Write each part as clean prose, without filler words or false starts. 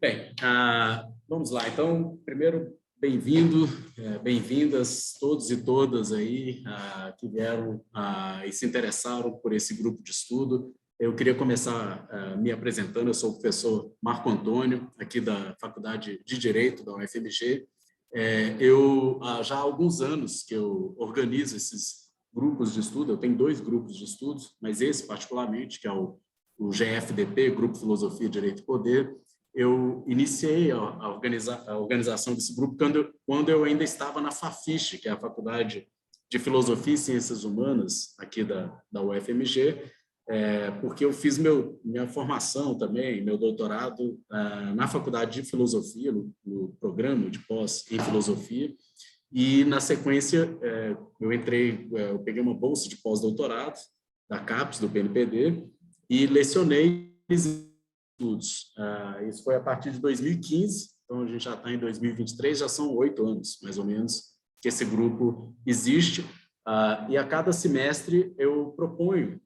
Bem, vamos lá. Então, primeiro, bem-vindo, bem-vindas todos e todas aí que vieram e se interessaram por esse grupo de estudo. Eu queria começar me apresentando. Eu sou o professor Marco Antônio, aqui da Faculdade de Direito da UFMG. Eu já há alguns anos que eu organizo esses grupos de estudo. Eu tenho 2 grupos de estudos, mas esse particularmente, que é o GFDP, Grupo Filosofia, Direito e Poder. Eu iniciei a organização desse grupo quando eu ainda estava na FAFISH, que é a Faculdade de Filosofia e Ciências Humanas aqui da UFMG, porque eu fiz minha formação também, meu doutorado na Faculdade de Filosofia, no programa de pós em Filosofia, e na sequência eu peguei uma bolsa de pós-doutorado da CAPES, do PNPD, e lecionei estudos. Isso foi a partir de 2015, então a gente já está em 2023, já são 8 anos, mais ou menos, que esse grupo existe, e a cada semestre eu proponho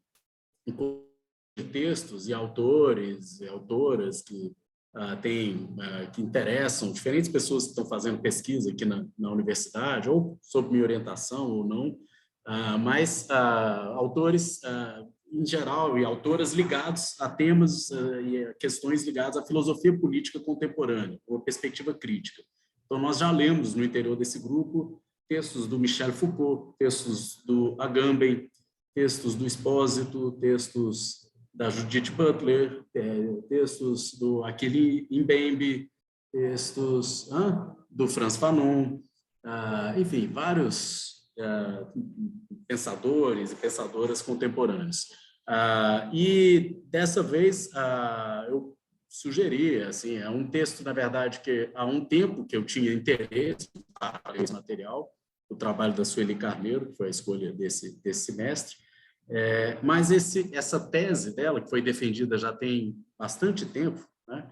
textos e autores e autoras que que interessam, diferentes pessoas que estão fazendo pesquisa aqui na universidade, ou sob minha orientação ou não, mas autores em geral, e autoras ligados a temas e a questões ligadas à filosofia política contemporânea, ou perspectiva crítica. Então, nós já lemos no interior desse grupo textos do Michel Foucault, textos do Agamben, textos do Espósito, textos da Judith Butler, textos do Achille Mbembe, textos do Frantz Fanon, enfim, vários pensadores e pensadoras contemporâneos. E dessa vez eu sugeri, assim, é um texto, na verdade, que há um tempo que eu tinha interesse para esse material, o trabalho da Sueli Carneiro, que foi a escolha desse semestre, mas essa tese dela, que foi defendida já tem bastante tempo, né?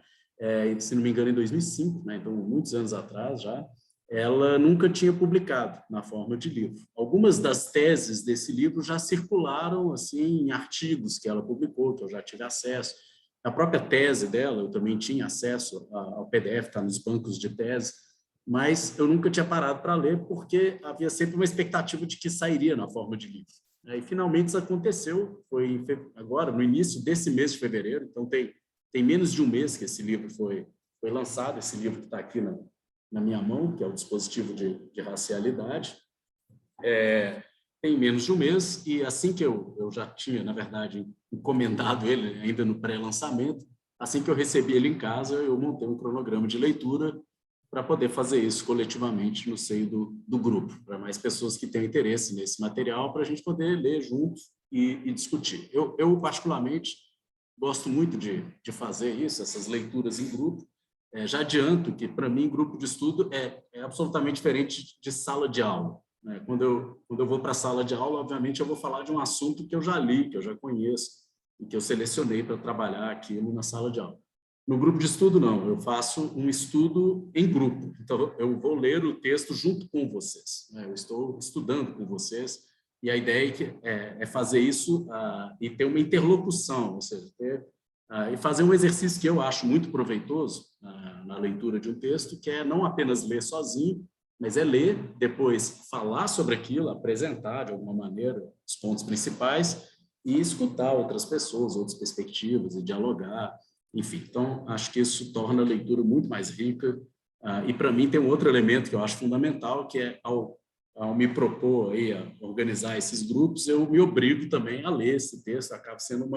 Se não me engano, em 2005, né? Então, muitos anos atrás já, ela nunca tinha publicado na forma de livro. Algumas das teses desse livro já circularam assim, em artigos que ela publicou, que eu já tive acesso. A própria tese dela, eu também tinha acesso ao PDF, está nos bancos de tese, mas eu nunca tinha parado para ler, porque havia sempre uma expectativa de que sairia na forma de livro. E finalmente isso aconteceu, foi agora, no início desse mês de fevereiro, então tem menos de um mês que esse livro foi lançado, esse livro que está aqui na minha mão, que é o dispositivo de racialidade, tem menos de um mês, e assim que eu já tinha, na verdade, encomendado ele, ainda no pré-lançamento, assim que eu recebi ele em casa, eu montei um cronograma de leitura para poder fazer isso coletivamente no seio do grupo, para mais pessoas que tenham interesse nesse material, para a gente poder ler juntos e discutir. Eu, particularmente, gosto muito de fazer isso, essas leituras em grupo. Já adianto que, para mim, grupo de estudo é absolutamente diferente de sala de aula, né? Quando eu vou para a sala de aula, obviamente, eu vou falar de um assunto que eu já li, que eu já conheço, e que eu selecionei para trabalhar aquilo na sala de aula. No grupo de estudo, não. Eu faço um estudo em grupo. Então, eu vou ler o texto junto com vocês, né? Eu estou estudando com vocês, e a ideia é fazer isso e ter uma interlocução, ou seja, e fazer um exercício que eu acho muito proveitoso na leitura de um texto, que é não apenas ler sozinho, mas é ler, depois falar sobre aquilo, apresentar de alguma maneira os pontos principais e escutar outras pessoas, outras perspectivas e dialogar, enfim. Então, acho que isso torna a leitura muito mais rica. E, para mim, tem um outro elemento que eu acho fundamental, que é, ao me propor aí a organizar esses grupos, eu me obrigo também a ler esse texto, acaba sendo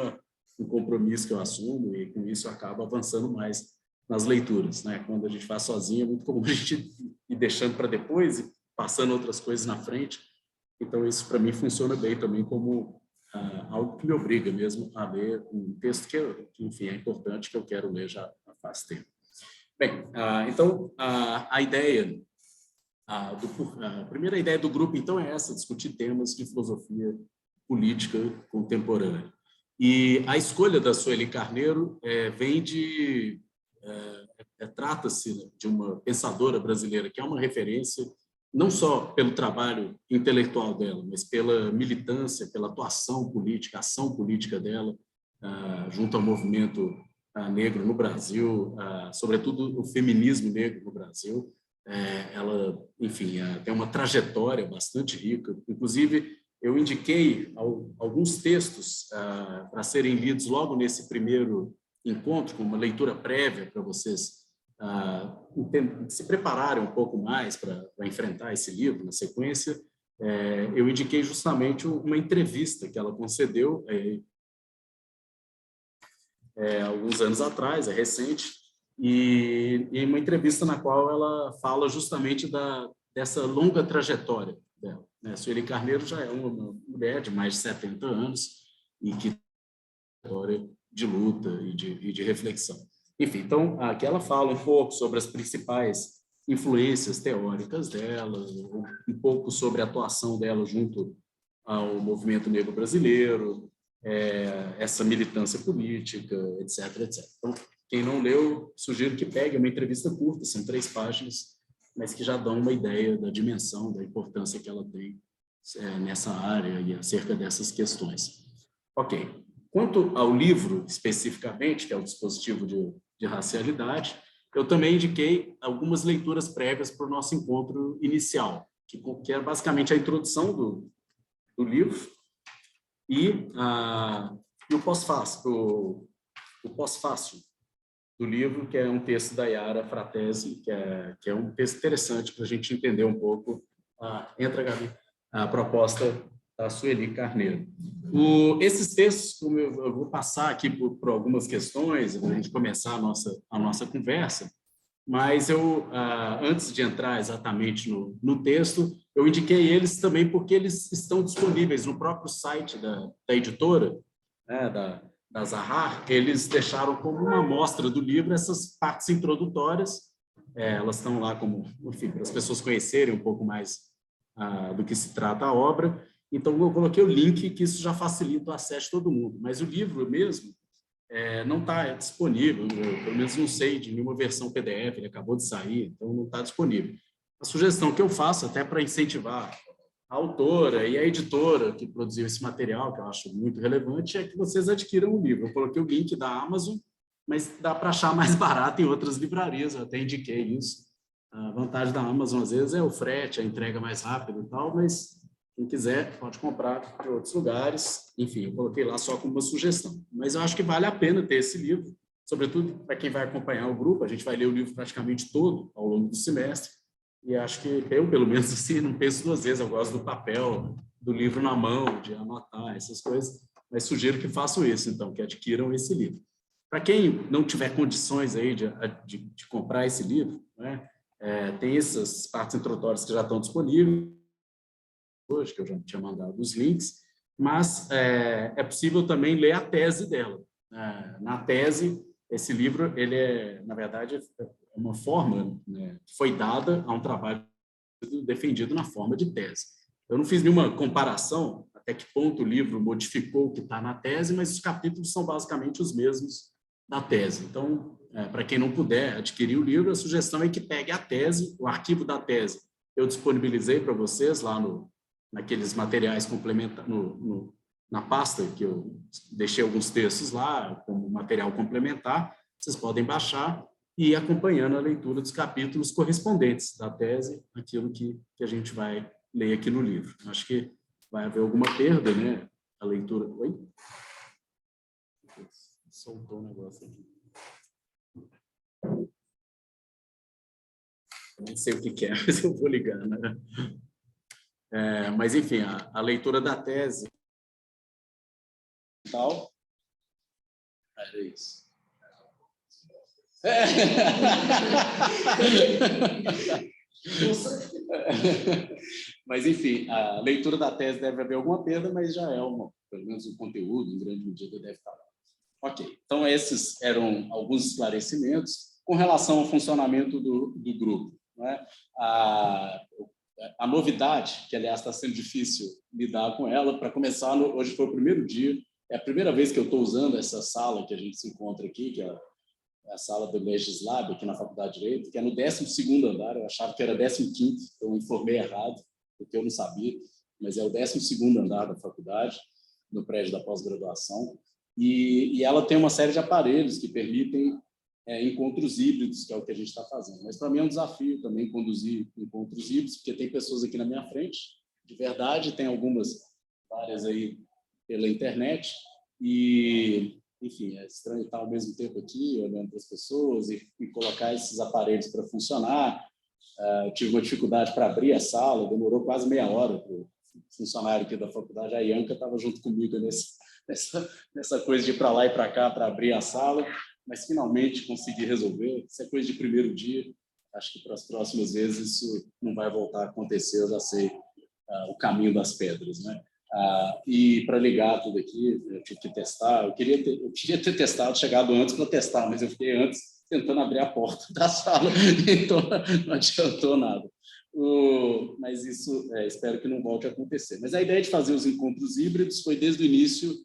um compromisso que eu assumo, e com isso eu acabo avançando mais nas leituras, né? Quando a gente faz sozinho, é muito comum a gente ir deixando para depois e passando outras coisas na frente. Então, isso para mim funciona bem também como algo que me obriga mesmo a ler um texto que, enfim, é importante, que eu quero ler já faz tempo. Bem, então, a ideia, a primeira ideia do grupo, então, é essa: discutir temas de filosofia política contemporânea. E a escolha da Sueli Carneiro vem trata-se de uma pensadora brasileira que é uma referência, não só pelo trabalho intelectual dela, mas pela militância, pela atuação política, ação política dela, junto ao movimento negro no Brasil, sobretudo o feminismo negro no Brasil. Ela, enfim, tem uma trajetória bastante rica. Inclusive, eu indiquei alguns textos para serem lidos logo nesse primeiro encontro, com uma leitura prévia para vocês se prepararem um pouco mais para enfrentar esse livro na sequência. Eu indiquei justamente uma entrevista que ela concedeu alguns anos atrás, é recente, e uma entrevista na qual ela fala justamente dessa longa trajetória dela. Sueli Carneiro já é uma mulher de mais de 70 anos e que tem uma história de luta e de reflexão. Enfim, então, aqui ela fala um pouco sobre as principais influências teóricas dela, um pouco sobre a atuação dela junto ao movimento negro brasileiro, essa militância política, etc, etc. Então, quem não leu, sugiro que pegue uma entrevista curta, são 3 páginas, mas que já dão uma ideia da dimensão, da importância que ela tem nessa área e acerca dessas questões. Ok. Quanto ao livro, especificamente, que é o dispositivo de racialidade, eu também indiquei algumas leituras prévias para o nosso encontro inicial, que é basicamente a introdução do livro e o pós-fácil do livro, que é um texto da Yara Fratesi, que é um texto interessante para a gente entender um pouco a proposta da Sueli Carneiro. Esses textos, como eu vou passar aqui por algumas questões, para a gente começar a nossa conversa, mas antes de entrar exatamente no texto, eu indiquei eles também porque eles estão disponíveis no próprio site da editora, né, da Zahar. Eles deixaram como uma amostra do livro essas partes introdutórias. Elas estão lá como, enfim, para as pessoas conhecerem um pouco mais do que se trata a obra. Então, eu coloquei o link, que isso já facilita o acesso de todo mundo. Mas o livro mesmo não está disponível, eu, pelo menos não sei de nenhuma versão PDF, ele acabou de sair, então não está disponível. A sugestão que eu faço, até para incentivar a autora e a editora que produziu esse material, que eu acho muito relevante, é que vocês adquiram o livro. Eu coloquei o link da Amazon, mas dá para achar mais barato em outras livrarias, eu até indiquei isso. A vantagem da Amazon, às vezes, é o frete, a entrega mais rápida e tal, mas quem quiser pode comprar de outros lugares. Enfim, eu coloquei lá só como uma sugestão. Mas eu acho que vale a pena ter esse livro, sobretudo para quem vai acompanhar o grupo. A gente vai ler o livro praticamente todo ao longo do semestre. E acho que eu, pelo menos, assim, não penso 2 vezes. Eu gosto do papel, do livro na mão, de anotar, essas coisas. Mas sugiro que façam isso, então, que adquiram esse livro. Para quem não tiver condições aí de comprar esse livro, né, tem essas partes introdutórias que já estão disponíveis, hoje, que eu já tinha mandado os links, mas é possível também ler a tese dela. Na tese, esse livro, ele na verdade, uma forma, né, que foi dada a um trabalho defendido na forma de tese. Eu não fiz nenhuma comparação até que ponto o livro modificou o que está na tese, mas os capítulos são basicamente os mesmos da tese. Então, para quem não puder adquirir o livro, a sugestão é que pegue a tese, o arquivo da tese. Eu disponibilizei para vocês lá naqueles materiais complementares, na pasta que eu deixei alguns textos lá, como material complementar, vocês podem baixar e ir acompanhando a leitura dos capítulos correspondentes da tese, aquilo que a gente vai ler aqui no livro. Acho que vai haver alguma perda, né? A leitura... Oi? Soltou o negócio aqui. Eu não sei o que é, mas eu vou ligar, né? Mas, enfim, a leitura da tese e tal... Era isso. Mas, enfim, a leitura da tese deve haver alguma perda, mas já é pelo menos o conteúdo, em grande medida, deve estar lá. Ok, então esses eram alguns esclarecimentos com relação ao funcionamento do grupo, né? A novidade, que aliás está sendo difícil lidar com ela, para começar, hoje foi o primeiro dia, é a primeira vez que eu estou usando essa sala que a gente se encontra aqui, que é a sala do Legislab, aqui na Faculdade de Direito, que é no 12º andar, eu achava que era 15º, então eu informei errado, porque eu não sabia, mas é o 12º andar da faculdade, no prédio da pós-graduação. e ela tem uma série de aparelhos que permitem encontros híbridos, que é o que a gente está fazendo. Mas, para mim, é um desafio também conduzir encontros híbridos, porque tem pessoas aqui na minha frente, de verdade, tem várias aí pela internet, e, enfim, é estranho estar ao mesmo tempo aqui, olhando para as pessoas e colocar esses aparelhos para funcionar. Eu tive uma dificuldade para abrir a sala, demorou quase meia hora para o funcionário aqui da faculdade, a Ianca estava junto comigo nessa coisa de ir para lá e para cá para abrir a sala, mas finalmente consegui resolver. Isso é coisa de primeiro dia. Acho que para as próximas vezes isso não vai voltar a acontecer, eu já sei o caminho das pedras, né? E para ligar tudo aqui, eu tive que testar. Eu queria ter testado, chegado antes para testar, mas eu fiquei antes tentando abrir a porta da sala, então não adiantou nada. Mas isso espero que não volte a acontecer. Mas a ideia de fazer os encontros híbridos foi, desde o início,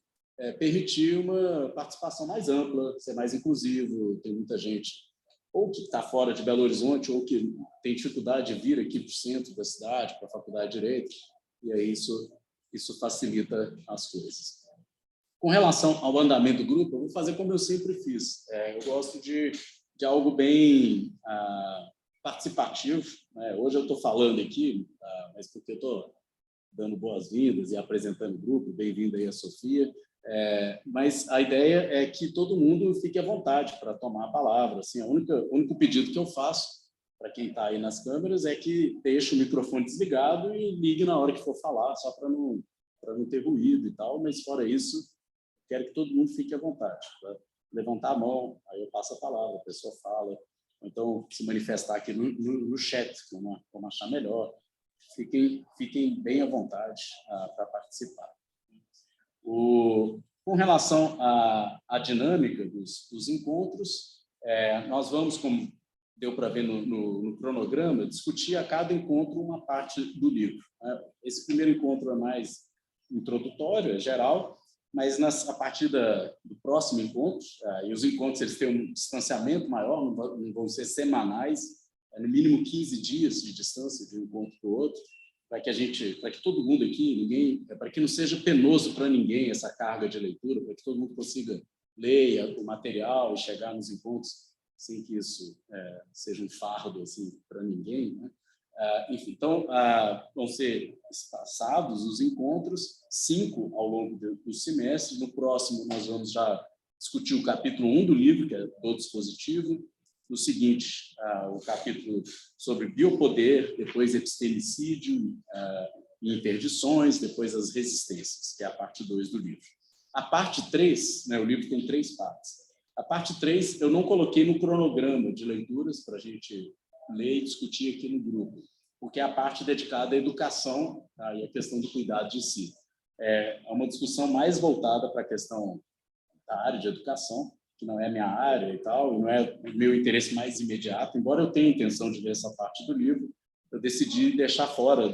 permitir uma participação mais ampla, ser mais inclusivo. Tem muita gente ou que está fora de Belo Horizonte ou que tem dificuldade de vir aqui para o centro da cidade, para a Faculdade de Direito, e aí isso facilita as coisas. Com relação ao andamento do grupo, eu vou fazer como eu sempre fiz. Eu gosto de algo bem participativo, né? Hoje eu estou falando aqui, mas porque eu estou dando boas-vindas e apresentando o grupo. Bem-vinda aí a Sofia. Mas a ideia é que todo mundo fique à vontade para tomar a palavra. Assim, o único pedido que eu faço para quem está aí nas câmeras é que deixe o microfone desligado e ligue na hora que for falar, só para não ter ruído e tal. Mas, fora isso, quero que todo mundo fique à vontade. Pra levantar a mão, aí eu passo a palavra, a pessoa fala, ou então se manifestar aqui no chat, como achar melhor. Fiquem bem à vontade para participar. Com relação à dinâmica dos encontros, nós vamos, como deu para ver no cronograma, discutir a cada encontro uma parte do livro, né? Esse primeiro encontro é mais introdutório, é geral, mas a partir do próximo encontro, e os encontros eles têm um distanciamento maior, não vão ser semanais, no mínimo 15 dias de distância de um encontro para o outro, para que todo mundo aqui, para que não seja penoso para ninguém essa carga de leitura, para que todo mundo consiga ler o material e chegar nos encontros sem que isso seja um fardo assim para ninguém, né? Enfim, então vão ser espaçados os encontros, 5 ao longo do semestre. No próximo nós vamos já discutir o capítulo 1 do livro, que é do dispositivo. No seguinte, o capítulo sobre biopoder, depois epistemicídio e interdições, depois as resistências, que é a parte 2 do livro. A parte 3, né, o livro tem 3 partes. A parte 3 eu não coloquei no cronograma de leituras para a gente ler e discutir aqui no grupo, porque é a parte dedicada à educação, e à questão do cuidado de si. É uma discussão mais voltada para a questão da área de educação, que não é a minha área e tal, não é o meu interesse mais imediato, embora eu tenha a intenção de ler essa parte do livro, eu decidi deixar fora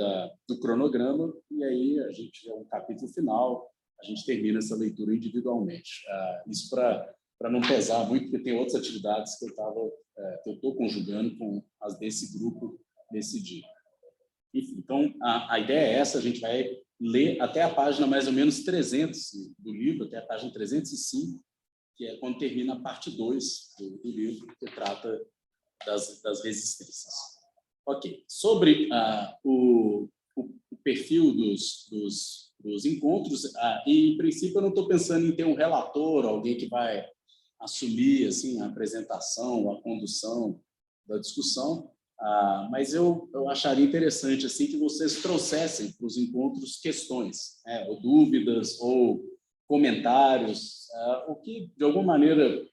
do cronograma, e aí a gente é um capítulo final, a gente termina essa leitura individualmente. Isso para não pesar muito, porque tem outras atividades que eu estou conjugando com as desse grupo nesse dia. Enfim, então, a ideia é essa, a gente vai ler até a página mais ou menos 300 do livro, até a página 305, que é quando termina a parte 2 do livro, que trata das resistências. Ok. Sobre o perfil dos encontros, e, em princípio, eu não estou pensando em ter um relator, alguém que vai assumir assim, a apresentação, a condução da discussão, mas eu acharia interessante assim, que vocês trouxessem para os encontros questões, ou dúvidas, ou comentários, o que, de alguma maneira,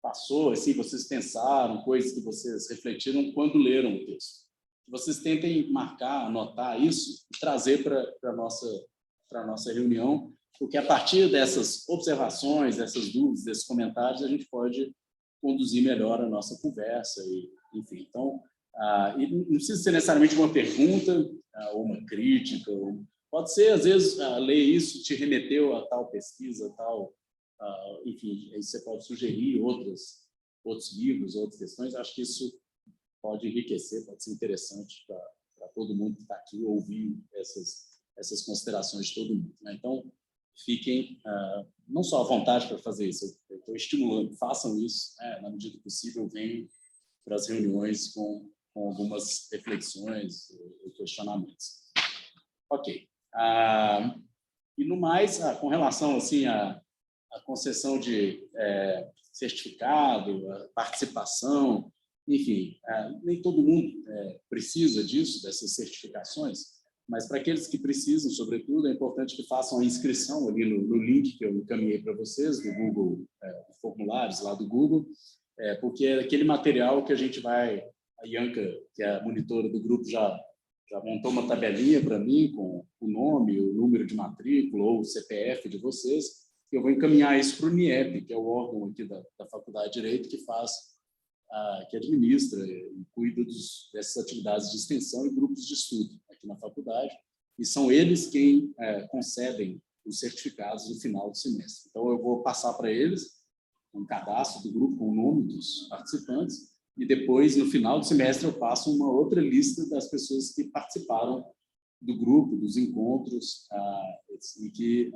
passou, assim, vocês pensaram, coisas que vocês refletiram quando leram o texto. Que vocês tentem marcar, anotar isso e trazer para a nossa reunião, porque a partir dessas observações, dessas dúvidas, desses comentários, a gente pode conduzir melhor a nossa conversa. Enfim, então, e não precisa ser necessariamente uma pergunta ou uma crítica, pode ser, às vezes, ler isso te remeteu a tal pesquisa, tal... enfim, aí você pode sugerir outros livros, outras questões. Acho que isso pode enriquecer, pode ser interessante para todo mundo que está aqui ouvir essas considerações de todo mundo, né? Então, fiquem não só à vontade para fazer isso, eu estou estimulando, façam isso, na medida do possível, venham para as reuniões com algumas reflexões e questionamentos. Ok. E no mais, com relação assim, à concessão de certificado, a participação, enfim, nem todo mundo precisa disso, dessas certificações, mas para aqueles que precisam, sobretudo, é importante que façam a inscrição ali no link que eu encaminhei para vocês, do Google, formulários lá do Google, porque é aquele material que a gente vai... A Ianca, que é a monitora do grupo, já montou uma tabelinha para mim com o nome, o número de matrícula ou o CPF de vocês. Eu vou encaminhar isso para o NIEP, que é o órgão aqui da Faculdade de Direito que administra e cuida dessas atividades de extensão e grupos de estudo aqui na faculdade, e são eles quem concedem os certificados no final do semestre. Então, eu vou passar para eles um cadastro do grupo com o nome dos participantes, e depois, no final do semestre, eu passo uma outra lista das pessoas que participaram do grupo, dos encontros, e que,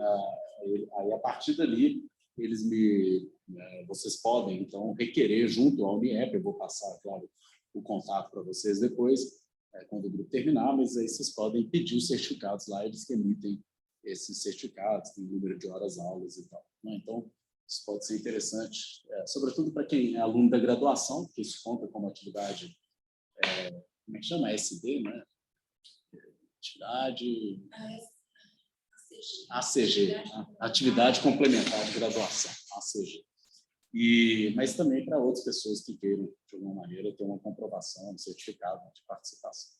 aí, a partir dali, vocês podem, então, requerer junto ao UNIEP, eu vou passar, claro, o contato para vocês depois, quando o grupo terminar, mas aí vocês podem pedir os certificados lá, eles que emitem esses certificados, tem número de horas aulas e tal. Então, isso pode ser interessante, sobretudo para quem é aluno da graduação, porque isso conta como atividade, como é que chama? ASD, né? Atividade... ACG, Atividade Complementar de Graduação, ACG. Mas também para outras pessoas que queiram, de alguma maneira, ter uma comprovação, um certificado de participação.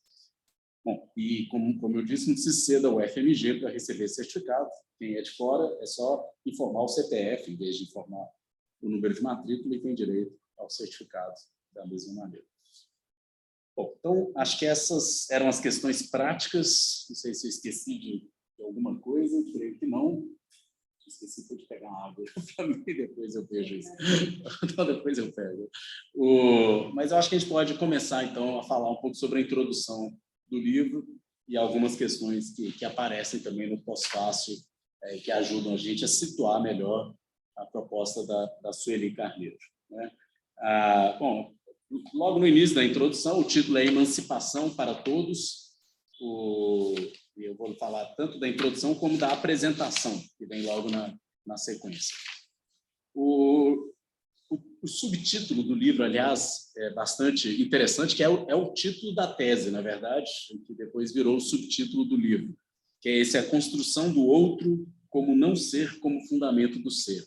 Bom, e como eu disse, não precisa ser da UFMG para receber certificado. Quem é de fora é só informar o CPF, em vez de informar o número de matrícula, e tem direito ao certificado da mesma maneira. Bom, então, acho que essas eram as questões práticas. Não sei se eu esqueci de alguma coisa, creio que não. Esqueci de pegar água para mim, depois eu vejo isso. Então, depois eu pego. Mas eu acho que a gente pode começar, então, a falar um pouco sobre a introdução do livro e algumas questões que aparecem também no pós-fácil, que ajudam a gente a situar melhor a proposta da Sueli Carneiro, né? Bom, logo no início da introdução, o título é Emancipação para Todos. Eu vou falar tanto da introdução como da apresentação, que vem logo na sequência. O subtítulo do livro, aliás, é bastante interessante, que é o título da tese, na verdade, que depois virou o subtítulo do livro, que é A Construção do Outro como Não Ser como Fundamento do Ser.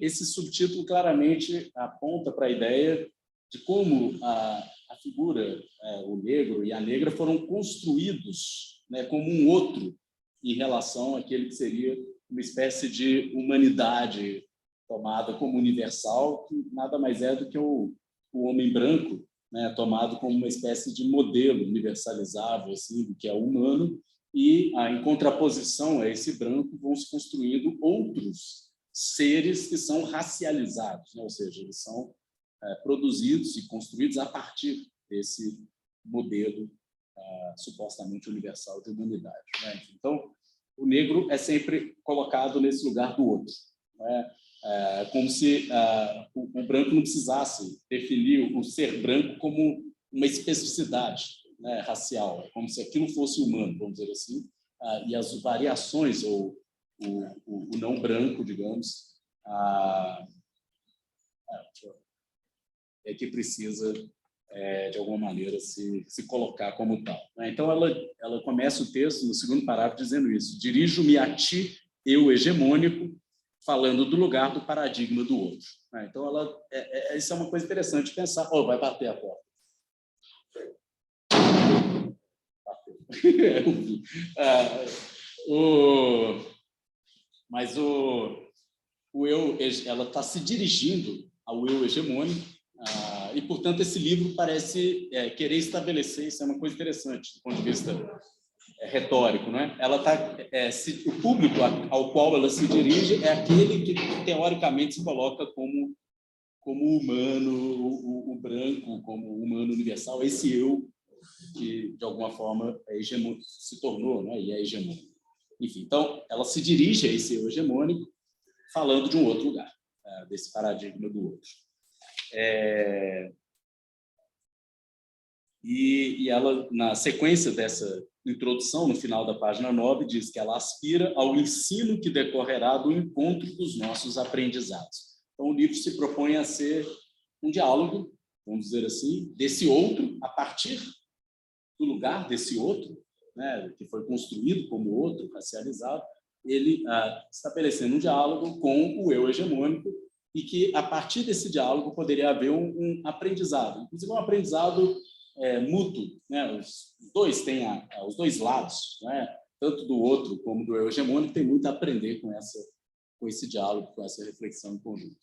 Esse subtítulo claramente aponta para a ideia de como a figura, o negro e a negra foram construídos, né, como um outro em relação àquele que seria uma espécie de humanidade tomada como universal, que nada mais é do que o homem branco, né, tomado como uma espécie de modelo universalizável, assim, do que é o humano, e em contraposição a esse branco vão se construindo outros seres que são racializados, né, ou seja, eles são produzidos e construídos a partir desse modelo supostamente universal de humanidade, né? Então, o negro é sempre colocado nesse lugar do outro, né? Como se o branco não precisasse definir o ser branco como uma especificidade, né, racial, é como se aquilo fosse humano, vamos dizer assim, e as variações, ou o não branco, digamos, que precisa, de alguma maneira, se colocar como tal, né? Então, ela começa o texto, no segundo parágrafo, dizendo isso: dirijo-me a ti, eu hegemônico, falando do lugar do paradigma do outro, né? Então, isso é uma coisa interessante de pensar. Vai bater a porta. Mas o eu, ela está se dirigindo ao eu hegemônico, e, portanto, esse livro parece querer estabelecer, isso é uma coisa interessante do ponto de vista retórico, né? Ela o público ao qual ela se dirige é aquele que teoricamente se coloca como humano, o branco, como humano universal, esse eu que de alguma forma se tornou, né, e é hegemônico. Enfim, então, ela se dirige a esse eu hegemônico falando de um outro lugar, desse paradigma do outro. E ela, na sequência dessa introdução, no final da página 9, diz que ela aspira ao ensino que decorrerá do encontro dos nossos aprendizados. Então, o livro se propõe a ser um diálogo, vamos dizer assim, desse outro, a partir do lugar desse outro, né, que foi construído como outro, racializado, ele estabelecendo um diálogo com o eu hegemônico, e que, a partir desse diálogo, poderia haver um aprendizado, inclusive um aprendizado mútuo, né? Os dois têm os dois lados, né? Tanto do outro como do eu hegemônico, tem muito a aprender com esse diálogo, com essa reflexão em conjunto.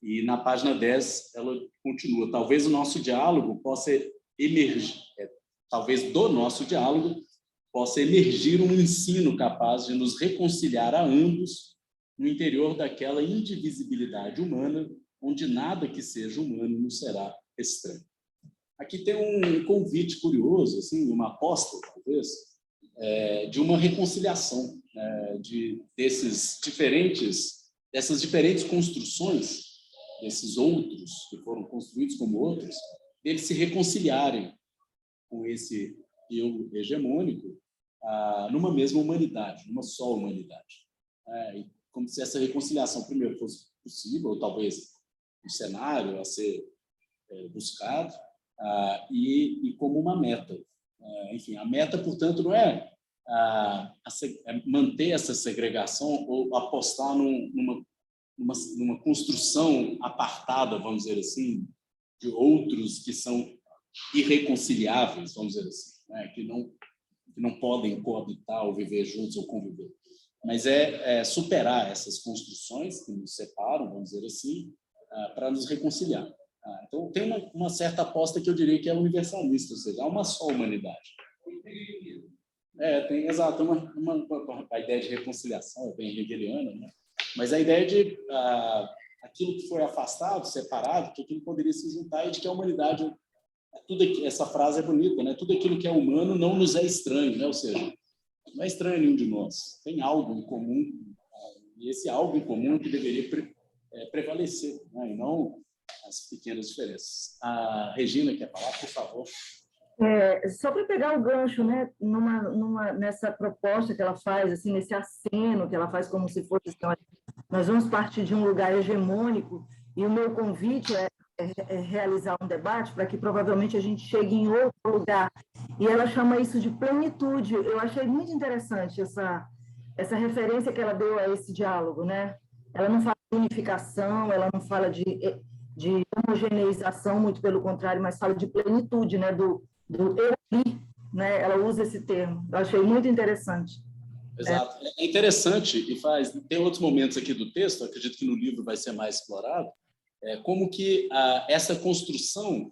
E na página 10, ela continua: talvez o nosso diálogo possa emergir, talvez do nosso diálogo possa emergir um ensino capaz de nos reconciliar a ambos no interior daquela indivisibilidade humana, onde nada que seja humano nos será estranho. Aqui tem um convite curioso, assim, uma aposta, talvez, de uma reconciliação dessas diferentes construções, desses outros que foram construídos como outros, deles se reconciliarem com esse eu hegemônico numa mesma humanidade, numa só humanidade. Como se essa reconciliação primeiro fosse possível, ou talvez um cenário a ser buscado, e como uma meta. Enfim, a meta, portanto, não é manter essa segregação ou apostar numa construção apartada, vamos dizer assim, de outros que são irreconciliáveis, vamos dizer assim, né? que não podem coabitar ou viver juntos ou conviver. Mas superar essas construções que nos separam, vamos dizer assim, para nos reconciliar. Então, tem uma certa aposta que eu diria que é universalista, ou seja, há uma só humanidade. Tem, exato, a ideia de reconciliação é bem hegeliana, né? Mas a ideia de aquilo que foi afastado, separado, que aquilo poderia se juntar, e de que a humanidade, essa frase é bonita, né? Tudo aquilo que é humano não nos é estranho, né? Ou seja, não é estranho a nenhum de nós, tem algo em comum, e esse algo em comum é que deveria prevalecer, né? E não as pequenas diferenças. A Regina quer falar, por favor. Só para pegar o gancho, né, nessa proposta que ela faz, assim, nesse aceno que ela faz, como se fosse assim, nós vamos partir de um lugar hegemônico, e o meu convite é realizar um debate para que provavelmente a gente chegue em outro lugar. E ela chama isso de plenitude. Eu achei muito interessante essa referência que ela deu a esse diálogo, né? Ela não fala de unificação, ela não fala de homogeneização, muito pelo contrário, mas fala de plenitude, né? Do eu li, né? Ela usa esse termo. Eu achei muito interessante. Exato. É interessante, e tem outros momentos aqui do texto, acredito que no livro vai ser mais explorado, como que essa construção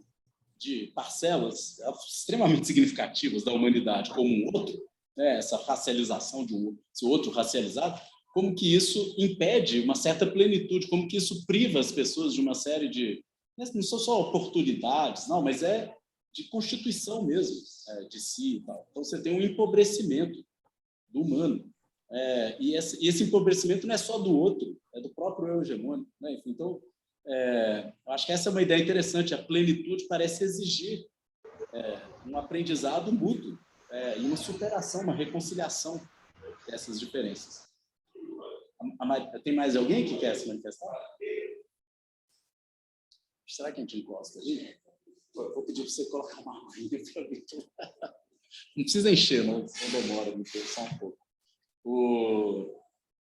de parcelas extremamente significativas da humanidade como um outro, né? Essa racialização de esse outro racializado, como que isso impede uma certa plenitude, como que isso priva as pessoas de uma série de... Não são só oportunidades, não, mas de constituição mesmo, de si e tal. Então, você tem um empobrecimento do humano. E esse empobrecimento não é só do outro, é do próprio eu hegemônico, né? Enfim, então, eu acho que essa é uma ideia interessante. A plenitude parece exigir um aprendizado mútuo, e uma superação, uma reconciliação dessas diferenças. Tem mais alguém que quer se manifestar? Será que a gente encosta ali? Vou pedir para você colocar uma arminha para mim. Não precisa encher, não demora muito, só um pouco.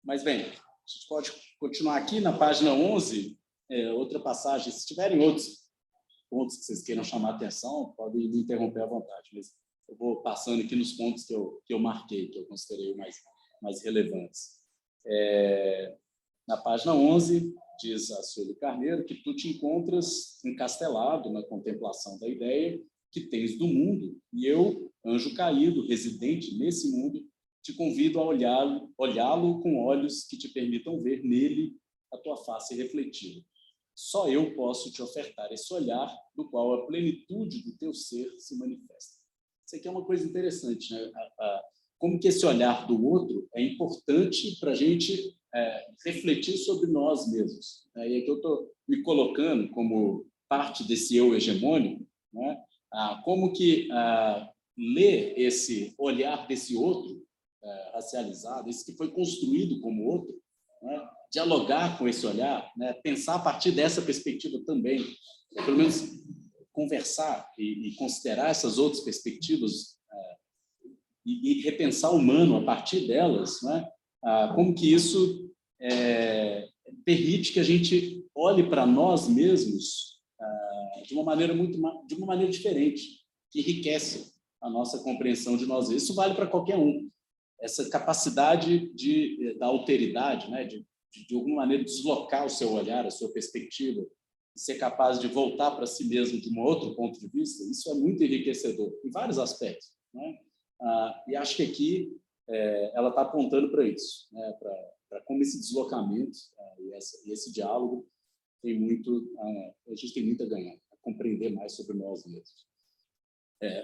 Mas, bem, a gente pode continuar aqui na página 11, outra passagem. Se tiverem outros pontos que vocês queiram chamar a atenção, podem me interromper à vontade, mas eu vou passando aqui nos pontos que eu marquei, que eu considerei mais relevantes. Na página 11, diz a Sueli Carneiro que tu te encontras encastelado na contemplação da ideia que tens do mundo, e eu, anjo caído, residente nesse mundo, te convido a olhá-lo com olhos que te permitam ver nele a tua face refletida. Só eu posso te ofertar esse olhar do qual a plenitude do teu ser se manifesta. Isso aqui é uma coisa interessante, né? como que esse olhar do outro é importante para a gente refletir sobre nós mesmos. E aqui eu estou me colocando como parte desse eu hegemônico, né? Como que ler esse olhar desse outro racializado, esse que foi construído como outro, né? Dialogar com esse olhar, né? Pensar a partir dessa perspectiva também, pelo menos conversar e considerar essas outras perspectivas e repensar o humano a partir delas, né? Como que isso permite que a gente olhe para nós mesmos de uma maneira diferente, que enriquece a nossa compreensão de nós. Isso vale para qualquer um. Essa capacidade da alteridade, né? de alguma maneira deslocar o seu olhar, a sua perspectiva, ser capaz de voltar para si mesmo de um outro ponto de vista, isso é muito enriquecedor em vários aspectos, né? E acho que aqui ela está apontando para isso, né? Para como esse deslocamento e esse diálogo tem muito, a gente tem muito a ganhar, a compreender mais sobre nós mesmos.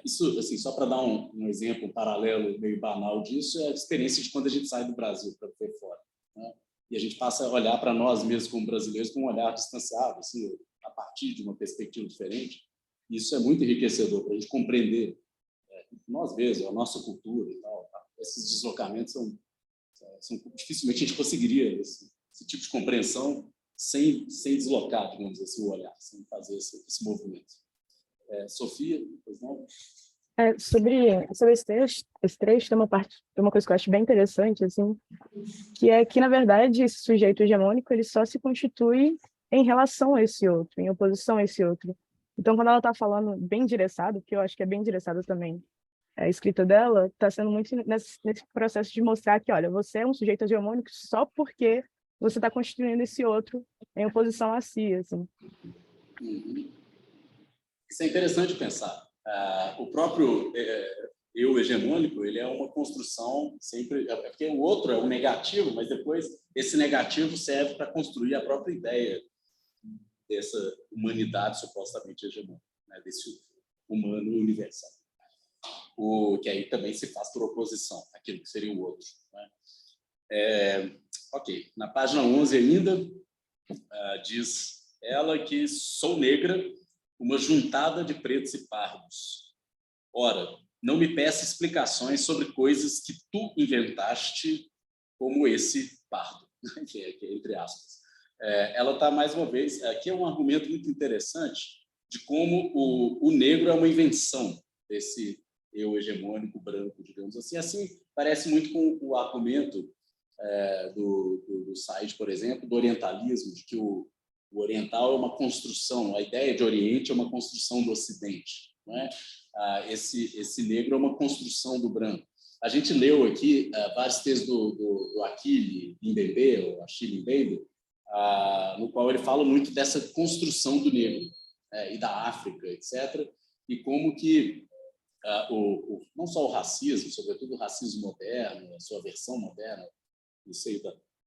Isso, assim, só para dar um exemplo, um paralelo meio banal disso, é a experiência de quando a gente sai do Brasil para viver fora, né? E a gente passa a olhar para nós mesmos como brasileiros com um olhar distanciado, assim, a partir de uma perspectiva diferente. Isso é muito enriquecedor para a gente compreender nós mesmos, a nossa cultura e tal. Esses deslocamentos dificilmente a gente conseguiria esse tipo de compreensão sem deslocar, digamos assim, o olhar, sem fazer esse movimento. Sofia, pois não? Sobre esse trecho tem uma coisa que eu acho bem interessante, assim, que é que, na verdade, esse sujeito hegemônico ele só se constitui em relação a esse outro, em oposição a esse outro. Então, quando ela está falando bem endereçado, que eu acho que é bem endereçado também, a escrita dela está sendo muito nesse processo de mostrar que, olha, você é um sujeito hegemônico só porque você está constituindo esse outro em oposição a si, assim. Isso é interessante pensar. O próprio eu hegemônico, ele é uma construção sempre, porque o outro é um negativo, mas depois esse negativo serve para construir a própria ideia dessa humanidade supostamente hegemônica, né? Desse humano universal. Que aí também se faz por oposição àquilo que seria o outro, né? Ok, na página 11 ainda, diz ela que sou negra, uma juntada de pretos e pardos. Ora, não me peça explicações sobre coisas que tu inventaste, como esse pardo, que é entre aspas. Ela está, mais uma vez, aqui é um argumento muito interessante de como o negro é uma invenção desse eu hegemônico branco, digamos assim. Assim, parece muito com o argumento do Said, por exemplo, do orientalismo, de que o oriental é uma construção, a ideia de Oriente é uma construção do Ocidente, não é? Esse negro é uma construção do branco. A gente leu aqui vários textos do Achille Mbembe, ou Achille Mbembe, no qual ele fala muito dessa construção do negro e da África, etc., e como que não só o racismo, sobretudo o racismo moderno, a sua versão moderna, no seio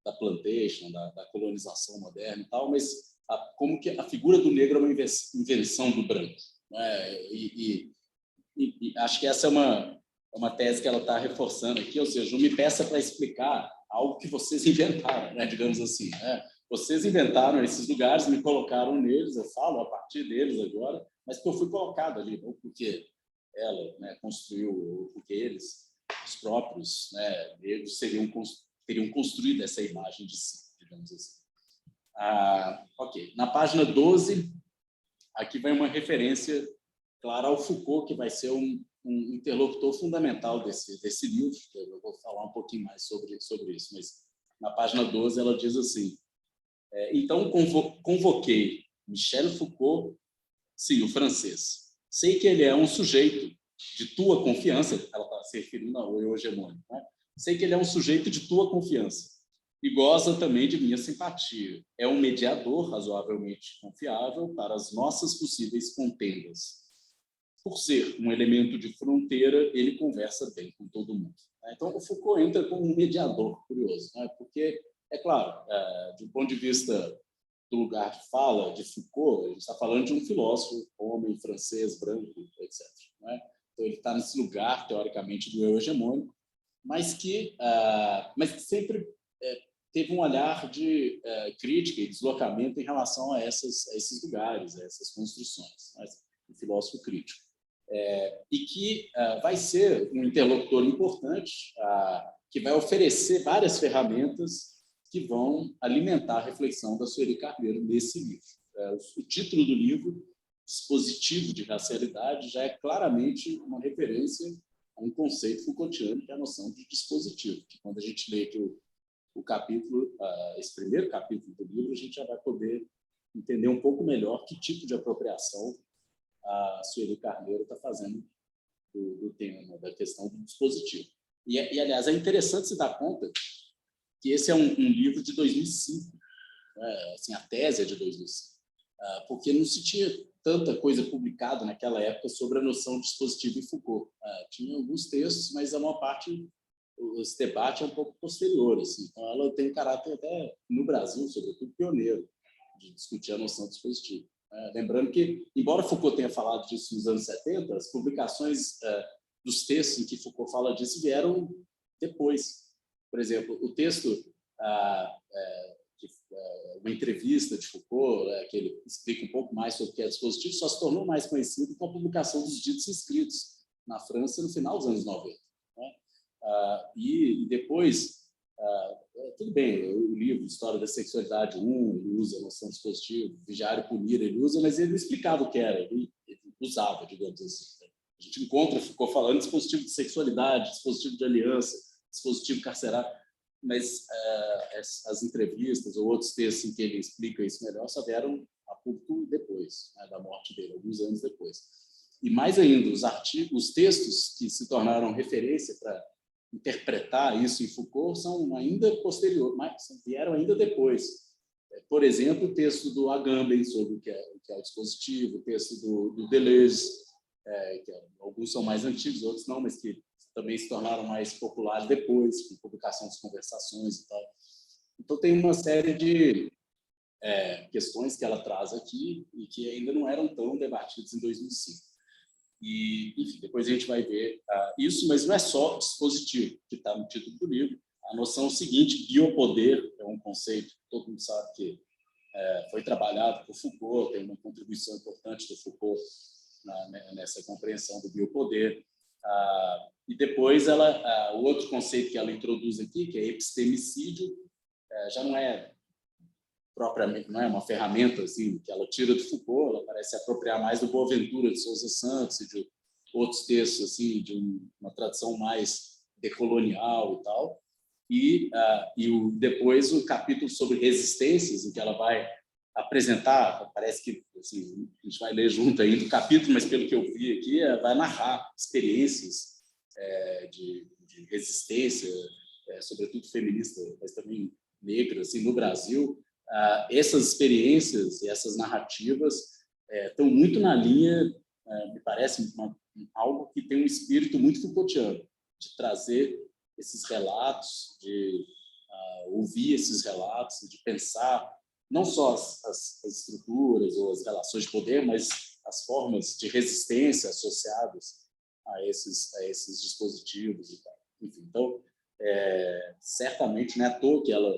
da plantation, da colonização moderna e tal, mas como que a figura do negro é uma invenção do branco, né? E acho que essa é uma tese que ela está reforçando aqui, ou seja, não me peça para explicar algo que vocês inventaram, né? Digamos assim, né? Vocês inventaram esses lugares, me colocaram neles, eu falo a partir deles agora, mas porque eu fui colocado ali, não porque ela, né, construiu, porque eles, os próprios, né, negros, teriam construído essa imagem de si, digamos assim. Ok, na página 12, aqui vai uma referência clara ao Foucault, que vai ser um interlocutor fundamental desse livro. Eu vou falar um pouquinho mais sobre isso, mas na página 12 ela diz assim: então convoquei Michel Foucault, sim, o francês. Sei que ele é um sujeito de tua confiança, ela está se referindo ao eu hegemônico, né? Sei que ele é um sujeito de tua confiança e goza também de minha simpatia. É um mediador razoavelmente confiável para as nossas possíveis contendas. Por ser um elemento de fronteira, ele conversa bem com todo mundo. Então, o Foucault entra como um mediador, curioso, né? Porque, é claro, do ponto de vista do lugar de fala de Foucault, a gente está falando de um filósofo, homem, francês, branco, etc., né? Então, ele está nesse lugar, teoricamente, do eu hegemônico, mas que sempre teve um olhar de crítica e deslocamento em relação a esses lugares, a essas construções, um filósofo crítico. E que vai ser um interlocutor importante, que vai oferecer várias ferramentas que vão alimentar a reflexão da Sueli Carneiro nesse livro. O título do livro, Dispositivo de Racialidade, já é claramente uma referência a um conceito Foucaultiano, que é a noção de dispositivo, que quando a gente lê aqui o capítulo, esse primeiro capítulo do livro, a gente já vai poder entender um pouco melhor que tipo de apropriação a Sueli Carneiro está fazendo do tema, da questão do dispositivo. E, aliás, é interessante se dar conta que esse é um livro de 2005, assim, a tese é de 2005, porque não se tinha tanta coisa publicada naquela época sobre a noção de dispositivo em Foucault. Tinha alguns textos, mas a maior parte, esse debate é um pouco posterior. Assim. Então, ela tem um caráter até, no Brasil, sobretudo, pioneiro, de discutir a noção de dispositivo. Lembrando que, embora Foucault tenha falado disso nos anos 70, as publicações dos textos em que Foucault fala disso vieram depois. Por exemplo, o texto, uma entrevista de Foucault, que ele explica um pouco mais sobre o que é dispositivo, só se tornou mais conhecido com a publicação dos ditos escritos na França no final dos anos 90. E depois, tudo bem, o livro História da Sexualidade 1, ele usa a noção de dispositivo, Vigiar e Punir, ele usa, mas ele não explicava o que era, ele usava, digamos assim. A gente encontra Foucault falando dispositivo de sexualidade, dispositivo de aliança, dispositivo carcerário, mas as entrevistas ou outros textos em que ele explica isso melhor só vieram a pouco depois, da morte dele, alguns anos depois. E mais ainda, os textos que se tornaram referência para interpretar isso em Foucault são ainda posteriores, vieram ainda depois. Por exemplo, o texto do Agamben sobre o que é o dispositivo, o texto do Deleuze, que alguns são mais antigos, outros não, mas que também se tornaram mais populares depois, com publicação das conversações e tal. Então, tem uma série de questões que ela traz aqui e que ainda não eram tão debatidas em 2005. E, enfim, depois a gente vai ver isso, mas não é só dispositivo que está no título do livro. A noção é o seguinte: biopoder é um conceito que todo mundo sabe que foi trabalhado por Foucault, tem uma contribuição importante do Foucault nessa compreensão do biopoder. E depois o outro conceito que ela introduz aqui, que é epistemicídio, já não é propriamente, não é uma ferramenta assim que ela tira do Foucault, ela parece se apropriar mais do Boaventura de Sousa Santos e de outros textos assim de uma tradição mais decolonial e tal. E depois o capítulo sobre resistências, em que ela vai apresentar, parece que assim, a gente vai ler junto ainda o capítulo, mas pelo que eu vi aqui, vai narrar experiências de resistência, sobretudo feminista, mas também negra, assim, no Brasil. Essas experiências e essas narrativas estão muito na linha, me parece, algo que tem um espírito muito Foucaultiano, de trazer esses relatos, de ouvir esses relatos, de pensar não só as estruturas ou as relações de poder, mas as formas de resistência associadas a esses dispositivos e tal. Enfim, então, certamente não é à toa que ela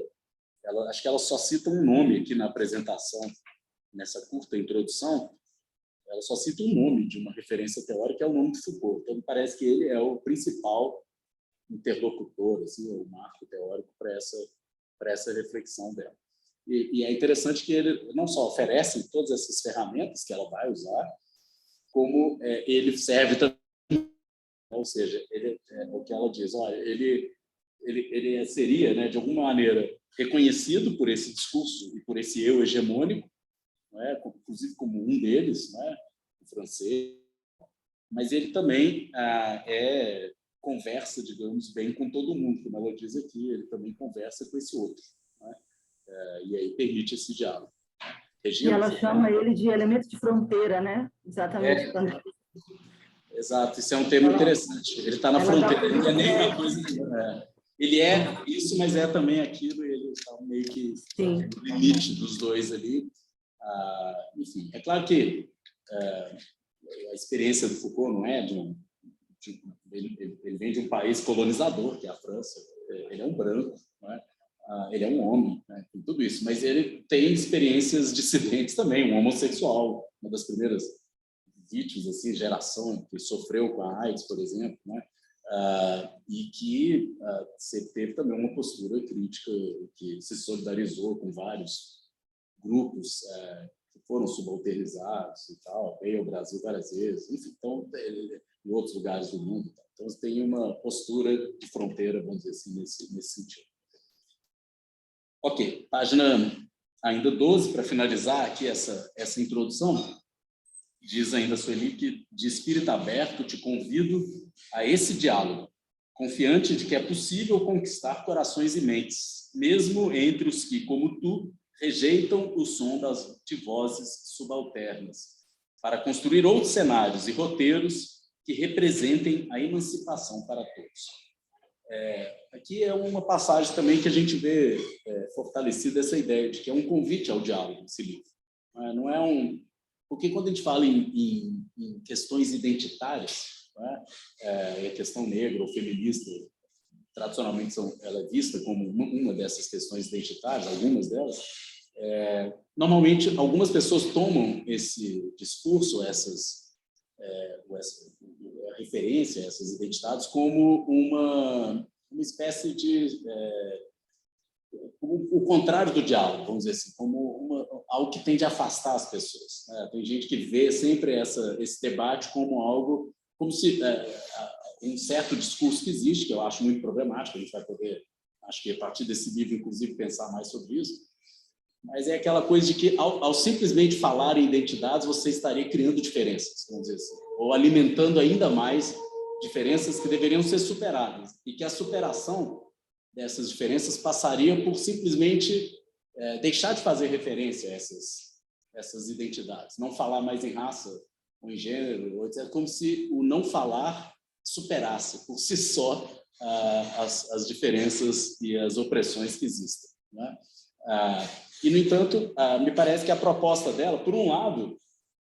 acho que ela só cita um nome aqui na apresentação, nessa curta introdução, ela só cita um nome de uma referência teórica, que é o nome de Foucault. Então, me parece que ele é o principal interlocutor, assim, o marco teórico para essa reflexão dela. E é interessante que ele não só oferece todas essas ferramentas que ela vai usar, como ele serve também, ou seja, o que ela diz, olha, ele seria, né, de alguma maneira, reconhecido por esse discurso e por esse eu hegemônico, não é? Inclusive como um deles, não é? O francês, mas ele também conversa, digamos, bem com todo mundo, como ela diz aqui, ele também conversa com esse outro, não é? E aí permite esse diálogo. Regina, e ela chama ele de elemento de fronteira, né? Exatamente. Exato, isso é um tema interessante. Ele está na fronteira, ele não é nem uma coisa... Ele é isso, mas é também aquilo, e ele está meio que no limite dos dois ali. Enfim, é claro que a experiência do Foucault não é de um ele vem de um país colonizador, que é a França. Ele é um branco, né? Ele é um homem, né? Tem tudo isso, mas ele tem experiências dissidentes também, um homossexual, uma das primeiras vítimas, assim, geração que sofreu com a AIDS, por exemplo, né? E que teve também uma postura crítica, que se solidarizou com vários grupos que foram subalternizados e tal, veio ao Brasil várias vezes, enfim, então, em outros lugares do mundo. Então, tem uma postura de fronteira, vamos dizer assim, nesse sentido. Ok, página ainda 12, para finalizar aqui essa introdução, diz ainda a Sueli que, de espírito aberto, te convido a esse diálogo, confiante de que é possível conquistar corações e mentes, mesmo entre os que, como tu, rejeitam o som de vozes subalternas, para construir outros cenários e roteiros que representem a emancipação para todos. Aqui é uma passagem também que a gente vê fortalecida essa ideia de que é um convite ao diálogo esse livro. Não é porque quando a gente fala em questões identitárias, a questão negra ou feminista, tradicionalmente ela é vista como uma dessas questões identitárias, algumas delas. Normalmente, algumas pessoas tomam esse discurso, essa referência, essas identidades, como uma espécie de o contrário do diálogo, vamos dizer assim, como algo que tende a afastar as pessoas. Tem gente que vê sempre esse debate como algo, como se um certo discurso que existe, que eu acho muito problemático, a gente vai poder, acho que a partir desse livro, inclusive, pensar mais sobre isso, mas é aquela coisa de que, ao simplesmente falar em identidades, você estaria criando diferenças, vamos dizer assim, ou alimentando ainda mais diferenças que deveriam ser superadas, e que a superação dessas diferenças passaria por simplesmente deixar de fazer referência a essas identidades, não falar mais em raça ou em gênero, ou etc., como se o não falar superasse por si só as diferenças e as opressões que existem, né? E, no entanto, me parece que a proposta dela, por um lado,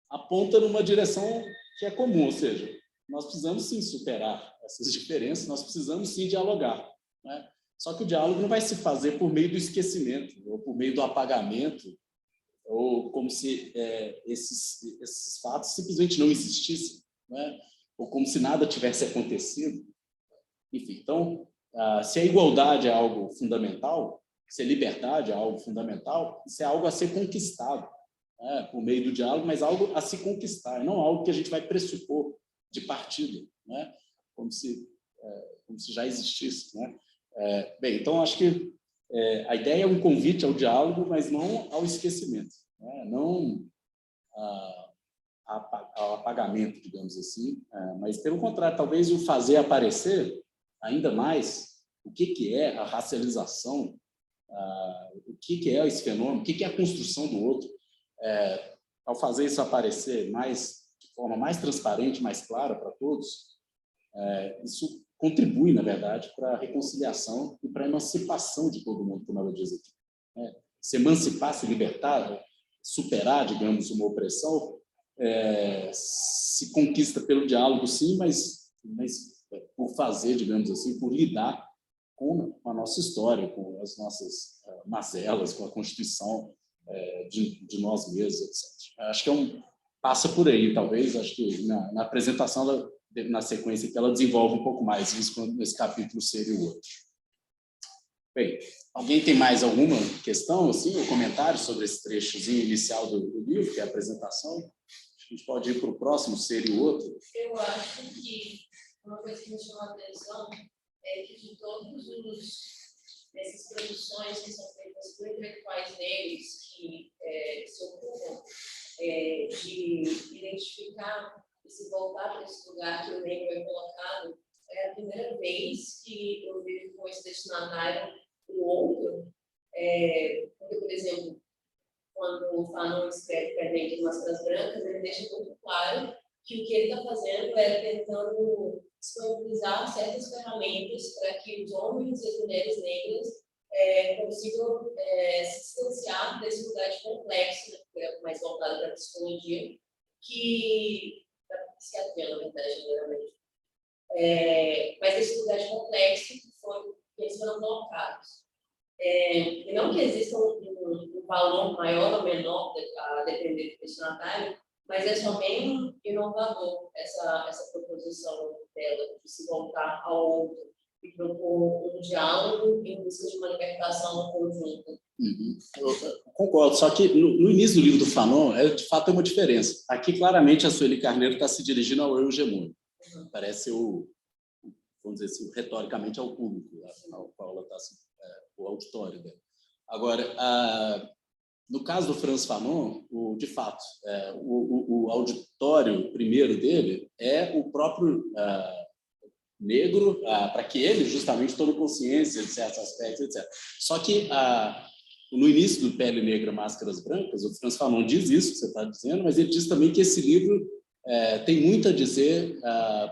aponta numa direção que é comum, ou seja, nós precisamos sim superar essas diferenças, nós precisamos sim dialogar, né? Só que o diálogo não vai se fazer por meio do esquecimento, ou por meio do apagamento, ou como se esses fatos simplesmente não existissem, né? Ou como se nada tivesse acontecido. Enfim, então, se a igualdade é algo fundamental, se a liberdade é algo fundamental, isso é algo a ser conquistado, né? Por meio do diálogo, mas algo a se conquistar, não algo que a gente vai pressupor de partida, né? Como se já existisse, né? Bem, então acho que a ideia é um convite ao diálogo, mas não ao esquecimento, né? Não ao apagamento, digamos assim, mas pelo contrário, talvez o fazer aparecer ainda mais o que é a racialização, o que é esse fenômeno, o que é a construção do outro, ao fazer isso aparecer de forma mais transparente, mais clara para todos, isso contribui, na verdade, para a reconciliação e para a emancipação de todo mundo, como ela diz aqui, né? Se emancipar, se libertar, superar, digamos, uma opressão, se conquista pelo diálogo, sim, mas por fazer, digamos assim, por lidar com a nossa história, com as nossas mazelas, com a constituição de nós mesmos, etc. Acho que passa por aí, talvez. Acho que na apresentação, na sequência, que ela desenvolve um pouco mais isso nesse capítulo Ser e o Outro. Bem, alguém tem mais alguma questão, assim, ou comentário sobre esse trechozinho inicial do livro, que é a apresentação? Acho que a gente pode ir para o próximo, Ser e o Outro. Eu acho que uma coisa que me chamou a atenção é que de todos essas produções que são feitas por intelectuais negros que se ocupam de identificar e se voltar para esse lugar que o negro é colocado, é a primeira vez que eu vejo com esse destinatário o outro. Porque, por exemplo, quando o Fanon escreve Perdente em Máscaras Brancas, ele deixa muito claro que o que ele está fazendo é tentando disponibilizar certas ferramentas para que os homens e as mulheres negras consigam se distanciar desse lugar de complexo, né, que é mais voltado para a psicologia, da psiquiatria, na verdade, geralmente, mas esse lugar de complexo que eles foram colocados. E não que exista um valor maior ou menor a depender do destinatário, mas é só bem inovador essa proposição dela, de se voltar ao outro e propor um diálogo em busca de uma libertação conjunta. Eu concordo, só que no início do livro do Fanon, de fato, tem uma diferença. Aqui, claramente, a Sueli Carneiro está se dirigindo ao eu hegemônico. Parece vamos dizer assim, retoricamente, ao público, ao qual ela está, o auditório dela. Agora, no caso do Frantz Fanon, de fato, o auditório primeiro dele é o próprio negro, para que ele justamente tome consciência de certos aspectos, etc. Só que no início do Pele Negra, Máscaras Brancas, o Frantz Fanon diz isso que você está dizendo, mas ele diz também que esse livro tem muito a dizer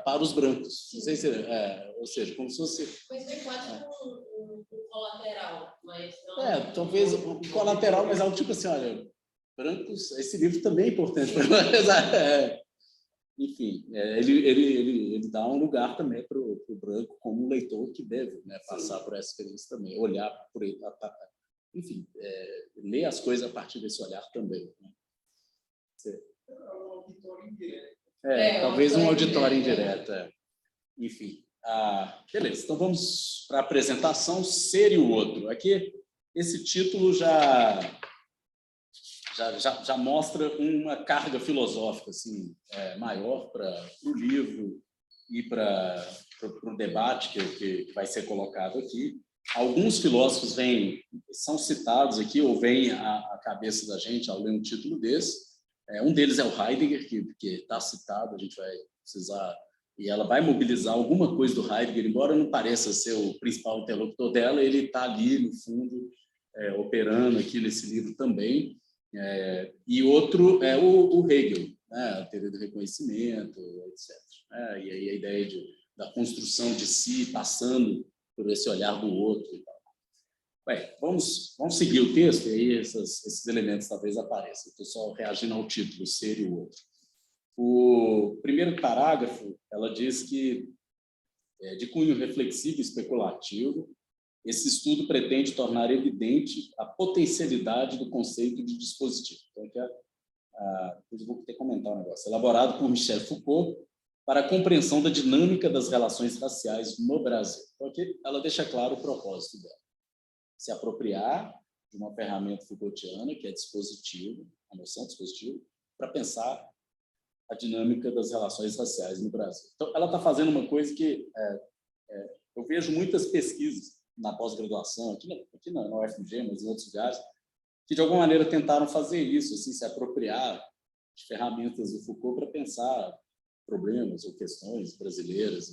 para os brancos. Não sei se, ou seja, como se fosse... Mas foi quase um colateral, mas não... talvez um colateral, mas algo tipo assim, olha, brancos, esse livro também é importante para nós. Enfim, ele dá um lugar também para o branco como um leitor que deve, né, passar por essa experiência também, olhar por ele, enfim, ler as coisas a partir desse olhar também. Né? Talvez um auditório indireto. Enfim, beleza. Então vamos para a apresentação Ser e o Outro. Aqui, esse título já mostra uma carga filosófica assim, maior para o livro e para o debate que vai ser colocado aqui. Alguns filósofos são citados aqui, ou vêm à cabeça da gente ao ler um título desse. Um deles é o Heidegger, que está citado, a gente vai precisar... E ela vai mobilizar alguma coisa do Heidegger, embora não pareça ser o principal interlocutor dela, ele está ali, no fundo, operando aqui nesse livro também. E outro é o Hegel, né? A teoria do reconhecimento, etc. E aí a ideia da construção de si, passando por esse olhar do outro e tal. Vamos seguir o texto, e aí esses elementos talvez apareçam. Estou só reagindo ao título, Ser e o Outro. O primeiro parágrafo, ela diz que, de cunho reflexivo e especulativo, esse estudo pretende tornar evidente a potencialidade do conceito de dispositivo. Então, eu vou ter que comentar um negócio. Elaborado por Michel Foucault para a compreensão da dinâmica das relações raciais no Brasil. Então, aqui ela deixa claro o propósito dela. Se apropriar de uma ferramenta Foucaultiana, que é dispositivo, a noção de dispositivo, para pensar a dinâmica das relações raciais no Brasil. Então, ela está fazendo uma coisa que eu vejo muitas pesquisas na pós-graduação, aqui na UFMG, mas em outros lugares, que de alguma maneira tentaram fazer isso, assim, se apropriar de ferramentas do Foucault para pensar problemas ou questões brasileiras.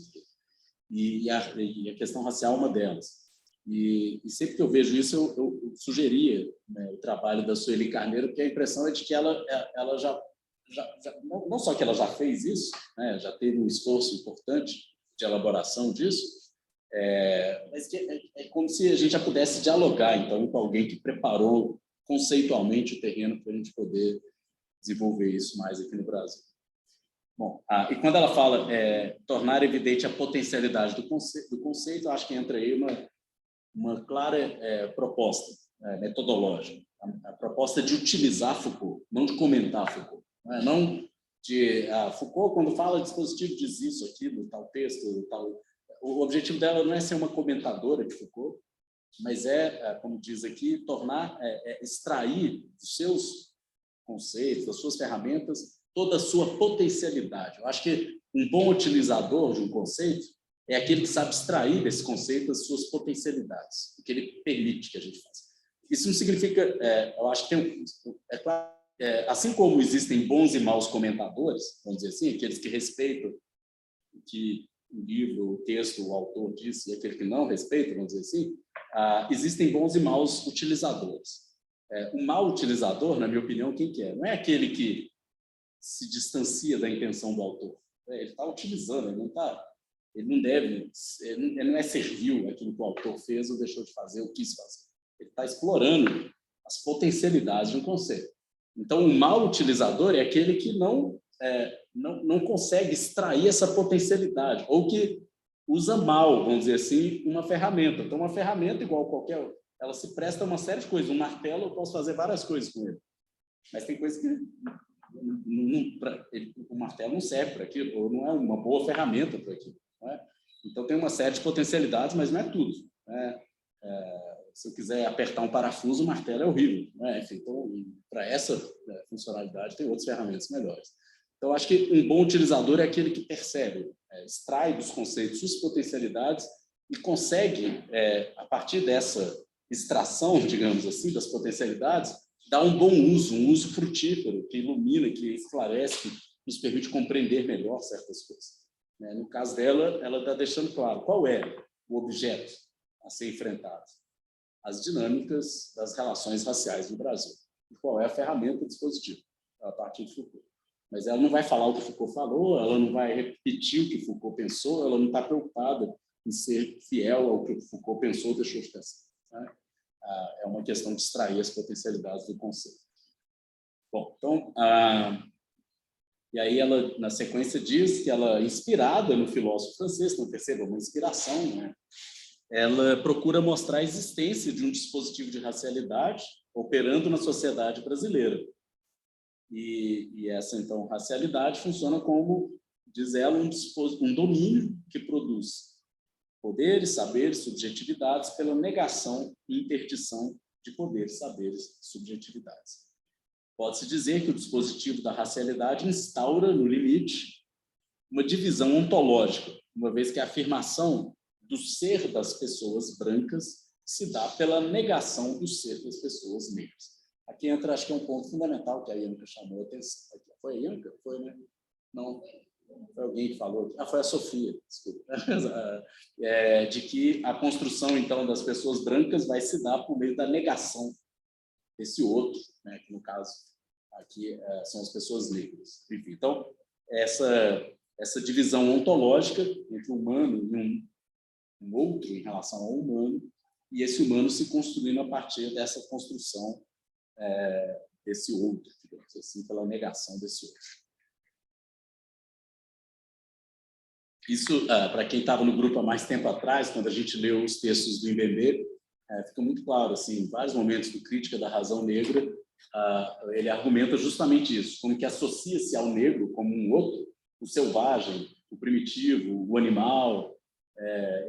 E a questão racial é uma delas. E sempre que eu vejo isso, eu sugeria, né, o trabalho da Sueli Carneiro, porque a impressão é de que ela já não só que ela já fez isso, né, já teve um esforço importante de elaboração disso, mas que é como se a gente já pudesse dialogar, então, com alguém que preparou conceitualmente o terreno para a gente poder desenvolver isso mais aqui no Brasil. Bom, e quando ela fala tornar evidente a potencialidade do conceito, eu acho que entra aí uma clara proposta metodológica, a proposta de utilizar Foucault, não de comentar Foucault. Não de Foucault, quando fala de dispositivo, diz isso, aquilo, tal texto, tal. O objetivo dela não é ser uma comentadora de Foucault, mas como diz aqui, extrair dos seus conceitos, das suas ferramentas, toda a sua potencialidade. Eu acho que um bom utilizador de um conceito é aquele que sabe extrair desse conceito as suas potencialidades, o que ele permite que a gente faça. Isso não significa, eu acho que é claro, assim como existem bons e maus comentadores, vamos dizer assim, aqueles que respeitam o que o livro, o texto, o autor disse, e aquele que não respeita, vamos dizer assim, existem bons e maus utilizadores. O mau utilizador, na minha opinião, quem que é? Não é aquele que se distancia da intenção do autor. Ele está utilizando, ele não é servil àquilo que o autor fez ou deixou de fazer ou quis fazer. Ele está explorando as potencialidades de um conceito. Então, o mau utilizador é aquele que não não consegue extrair essa potencialidade, ou que usa mal, vamos dizer assim, uma ferramenta. Então, uma ferramenta, igual qualquer, ela se presta a uma série de coisas. Um martelo, eu posso fazer várias coisas com ele, mas tem coisas que o martelo não serve para aquilo, ou não é uma boa ferramenta para aquilo. Não é? Então, tem uma série de potencialidades, mas não é tudo. Né? Se eu quiser apertar um parafuso, o martelo é horrível. Né? Enfim, então, para essa funcionalidade, tem outras ferramentas melhores. Então, acho que um bom utilizador é aquele que percebe, extrai dos conceitos suas potencialidades e consegue, a partir dessa extração, digamos assim, das potencialidades, dar um bom uso, um uso frutífero, que ilumina, que esclarece, que nos permite compreender melhor certas coisas. No caso dela, ela está deixando claro qual é o objeto a ser enfrentado. As dinâmicas das relações raciais no Brasil. E qual é a ferramenta dispositiva a partir de Foucault. Mas ela não vai falar o que Foucault falou, ela não vai repetir o que Foucault pensou, ela não está preocupada em ser fiel ao que Foucault pensou ou deixou de pensar. Né? É uma questão de extrair as potencialidades do conceito. Bom, então, e aí ela, na sequência, diz que ela, inspirada no filósofo francês, não perceba, uma inspiração, né? Ela procura mostrar a existência de um dispositivo de racialidade operando na sociedade brasileira. E essa, então, racialidade funciona como, diz ela, um domínio que produz poderes, saberes, subjetividades pela negação e interdição de poderes, saberes e subjetividades. Pode-se dizer que o dispositivo da racialidade instaura, no limite, uma divisão ontológica, uma vez que a afirmação do ser das pessoas brancas se dá pela negação do ser das pessoas negras. Aqui entra, acho que é um ponto fundamental que a Ianca chamou a atenção. Foi a Ianca? Foi, né? Não, foi alguém que falou. Foi a Sofia, desculpa. De que a construção, então, das pessoas brancas vai se dar por meio da negação desse outro, né? Que, no caso, aqui são as pessoas negras. Enfim, então, essa divisão ontológica entre o humano e um outro em relação ao humano, e esse humano se construindo a partir dessa construção desse outro, digamos assim, pela negação desse outro. Isso, para quem estava no grupo há mais tempo atrás, quando a gente leu os textos do Mbembe, fica muito claro, assim, em vários momentos do Crítica da Razão Negra, ele argumenta justamente isso, como que associa-se ao negro como um outro, o selvagem, o primitivo, o animal,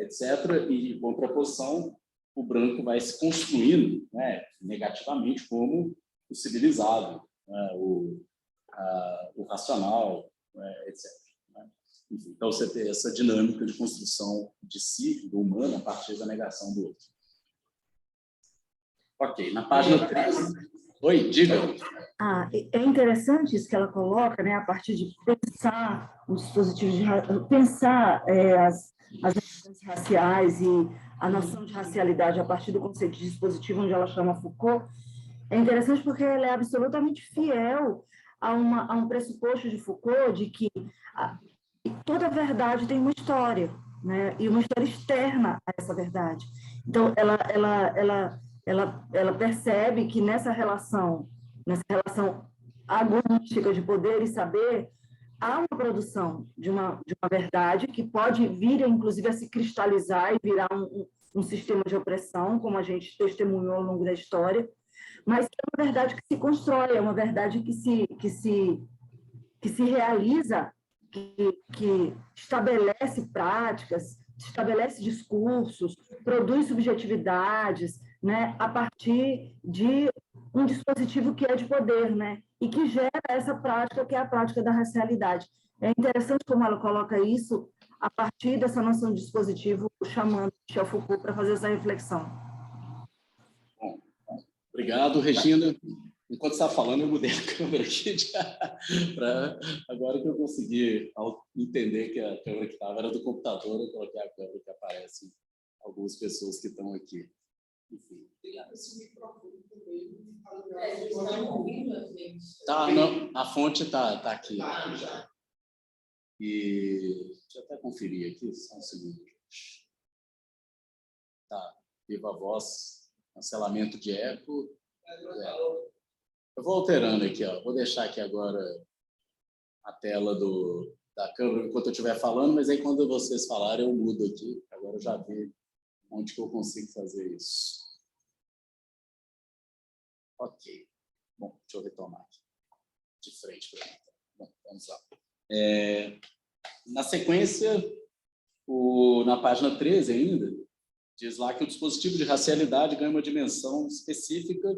etc., e, em contraposição, o branco vai se construindo, né, negativamente como o civilizado, né, o racional, etc. Né? Enfim, então, você tem essa dinâmica de construção de si, do humano, a partir da negação do outro. Ok, na página 3... Oi, diga. É interessante isso que ela coloca, né, a partir de pensar o dispositivo de pensar as relações raciais e a noção de racialidade a partir do conceito de dispositivo, onde ela chama Foucault. É interessante porque ela é absolutamente fiel a um pressuposto de Foucault de que toda verdade tem uma história, né, e uma história externa a essa verdade. Então, ela percebe que nessa relação agonística de poder e saber, há uma produção de uma verdade que pode vir, inclusive, a se cristalizar e virar um sistema de opressão, como a gente testemunhou ao longo da história, mas é uma verdade que se constrói, é uma verdade que se realiza, que estabelece práticas, estabelece discursos, produz subjetividades, né, a partir de um dispositivo que é de poder, né, e que gera essa prática, que é a prática da racialidade. É interessante como ela coloca isso a partir dessa noção de dispositivo, chamando Michel Foucault para fazer essa reflexão. Bom, obrigado, Regina. Enquanto você estava falando, eu mudei a câmera aqui para agora que eu consegui entender que a câmera que estava era do computador, eu coloquei a câmera que aparece algumas pessoas que estão aqui. Enfim. Tá, não, a fonte tá aqui. E deixa eu até conferir aqui, só um segundo. Tá, viva a voz, cancelamento de eco. Eu vou alterando aqui, ó. Vou deixar aqui agora a tela da câmera enquanto eu estiver falando, mas aí quando vocês falarem eu mudo aqui. Agora eu já vi onde que eu consigo fazer isso. Ok. Bom, deixa eu retomar aqui. De frente para mim. Bom, vamos lá. Na sequência, na página 13 ainda, diz lá que o dispositivo de racialidade ganha uma dimensão específica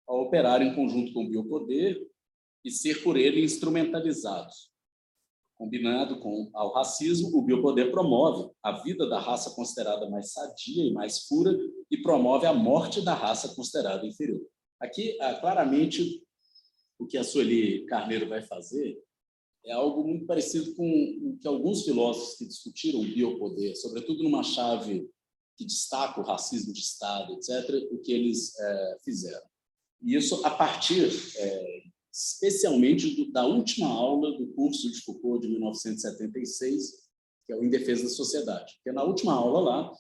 ao operar em conjunto com o biopoder e ser por ele instrumentalizado. Combinado com ao racismo, o biopoder promove a vida da raça considerada mais sadia e mais pura e promove a morte da raça considerada inferior. Aqui, claramente, o que a Sueli Carneiro vai fazer é algo muito parecido com o que alguns filósofos que discutiram o biopoder, sobretudo numa chave que destaca o racismo de Estado, etc., o que eles fizeram. E isso a partir, especialmente, da última aula do curso de Foucault de 1976, que é o Em Defesa da Sociedade. Porque na última aula lá,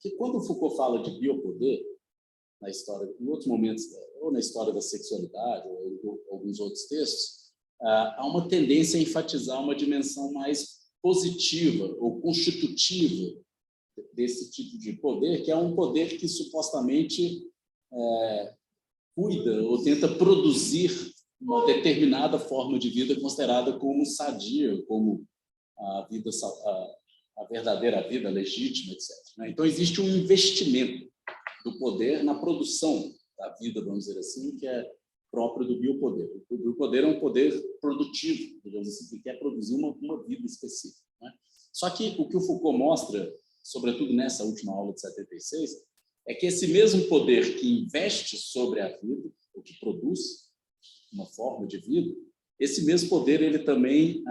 que quando Foucault fala de biopoder, na história, em outros momentos, ou na história da sexualidade, ou em alguns outros textos, há uma tendência a enfatizar uma dimensão mais positiva ou constitutiva desse tipo de poder, que é um poder que supostamente cuida ou tenta produzir uma determinada forma de vida considerada como sadia, como a vida, a verdadeira vida legítima, etc. Então existe um investimento do poder na produção da vida, vamos dizer assim, que é próprio do biopoder. O biopoder é um poder produtivo, digamos assim, que quer produzir uma vida específica. Só que o que o Foucault mostra, sobretudo nessa última aula de 76, é que esse mesmo poder que investe sobre a vida, ou que produz uma forma de vida, esse mesmo poder ele também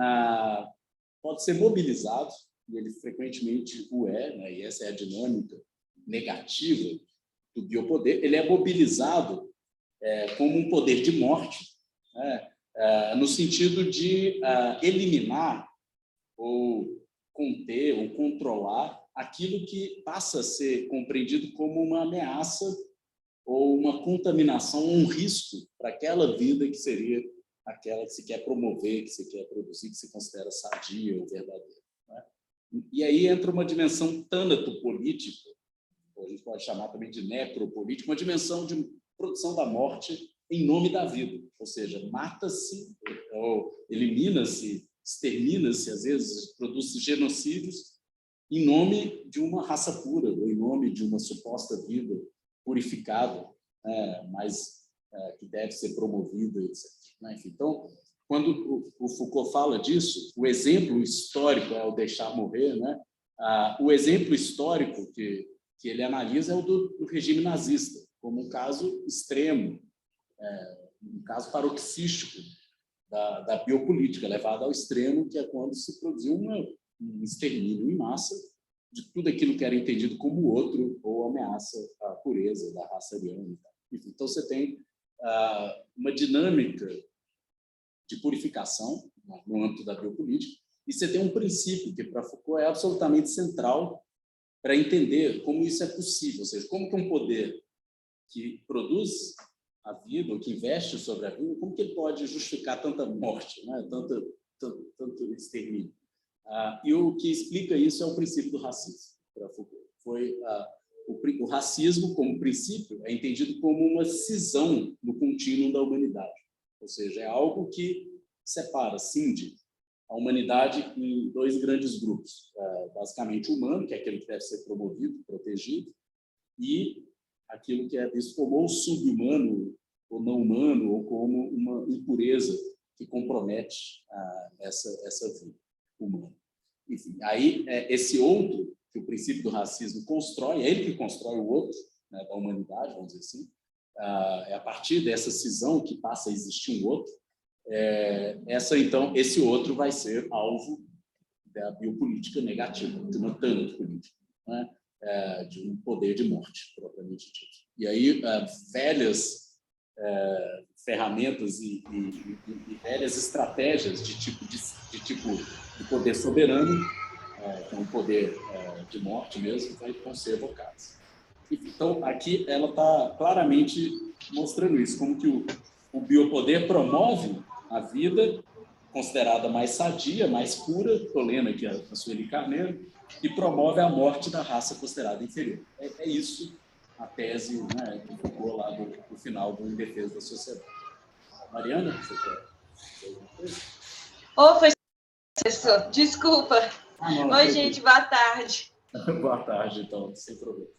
pode ser mobilizado, e ele frequentemente o é, e essa é a dinâmica negativa do biopoder, ele é mobilizado como um poder de morte, no sentido de eliminar ou conter ou controlar aquilo que passa a ser compreendido como uma ameaça ou uma contaminação, um risco para aquela vida que seria aquela que se quer promover, que se quer produzir, que se considera sadia ou verdadeira. E aí entra uma dimensão tânatopolítica, ou a gente pode chamar também de necropolítica, uma dimensão de produção da morte em nome da vida, ou seja, mata-se ou elimina-se, extermina-se, às vezes produz genocídios em nome de uma raça pura, ou em nome de uma suposta vida purificada, mas que deve ser promovida, etc. Enfim, então, quando o Foucault fala disso, o exemplo histórico é o deixar morrer, o exemplo histórico que ele analisa é o do regime nazista, como um caso extremo, um caso paroxístico da biopolítica, levada ao extremo, que é quando se produziu um extermínio em massa de tudo aquilo que era entendido como outro ou ameaça à pureza da raça ariana. Então, você tem uma dinâmica de purificação no âmbito da biopolítica e você tem um princípio que, para Foucault, é absolutamente central para entender como isso é possível, ou seja, como que um poder que produz a vida, ou que investe sobre a vida, como que ele pode justificar tanta morte, tanto extermínio? E o que explica isso é o princípio do racismo, para Foucault. O racismo, como princípio, é entendido como uma cisão no contínuo da humanidade, ou seja, é algo que separa, cinde a humanidade em dois grandes grupos, basicamente o humano, que é aquele que deve ser promovido, protegido, e aquilo que é visto como ou subhumano, ou não humano, ou como uma impureza que compromete essa vida humana. Enfim, aí esse outro, que o princípio do racismo constrói, é ele que constrói o outro, da humanidade, vamos dizer assim, é a partir dessa cisão que passa a existir um outro, então, esse outro vai ser alvo da biopolítica negativa, de uma tânatopolítica, de um poder de morte, propriamente dito. E aí, velhas ferramentas e velhas estratégias de tipo de poder soberano, que é um poder de morte mesmo, vão ser evocadas. Então, aqui ela está claramente mostrando isso, como que o biopoder promove a vida considerada mais sadia, mais pura, estou lendo aqui a Sueli Carneiro, e promove a morte da raça considerada inferior. É isso a tese, né, que ficou lá do final do Em Defesa da Sociedade. Mariana, você quer dizer alguma coisa? Ô, professor, desculpa. Não, Oi, gente, boa tarde. Boa tarde, então, sem problema.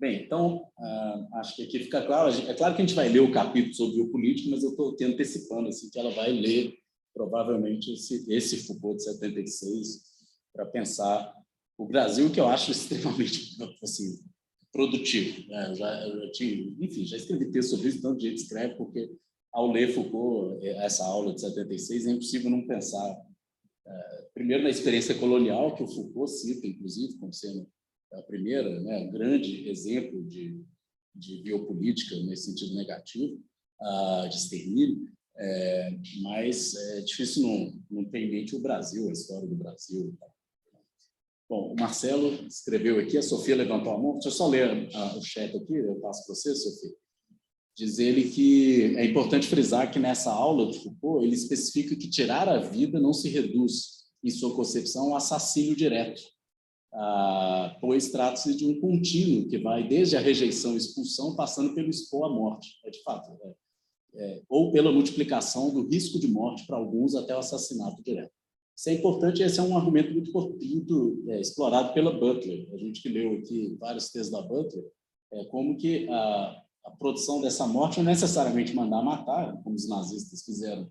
Bem, então, acho que aqui fica claro. É claro que a gente vai ler o capítulo sobre biopolítica, mas eu estou antecipando assim, que ela vai ler, provavelmente, esse Foucault de 76, para pensar o Brasil, que eu acho extremamente assim, produtivo. Né? Já escrevi texto sobre isso, tanto gente escreve, porque ao ler Foucault, essa aula de 76, é impossível não pensar, primeiro, na experiência colonial, que o Foucault cita, inclusive, como sendo a primeira, né, um grande exemplo de biopolítica nesse sentido negativo, de extermínio, mas é difícil não ter em mente o Brasil, a história do Brasil. Bom, o Marcelo escreveu aqui, a Sofia levantou a mão. Deixa eu só ler o chat aqui, eu passo para você, Sofia. Diz ele que é importante frisar que nessa aula de Foucault ele especifica que tirar a vida não se reduz, em sua concepção, ao assassínio direto, pois trata-se de um contínuo que vai desde a rejeição e expulsão, passando pelo expor à morte, de fato, ou pela multiplicação do risco de morte para alguns até o assassinato direto. Isso é importante, esse é um argumento muito explorado pela Butler. A gente que leu aqui vários textos da Butler, como que a produção dessa morte não é necessariamente mandar matar, como os nazistas fizeram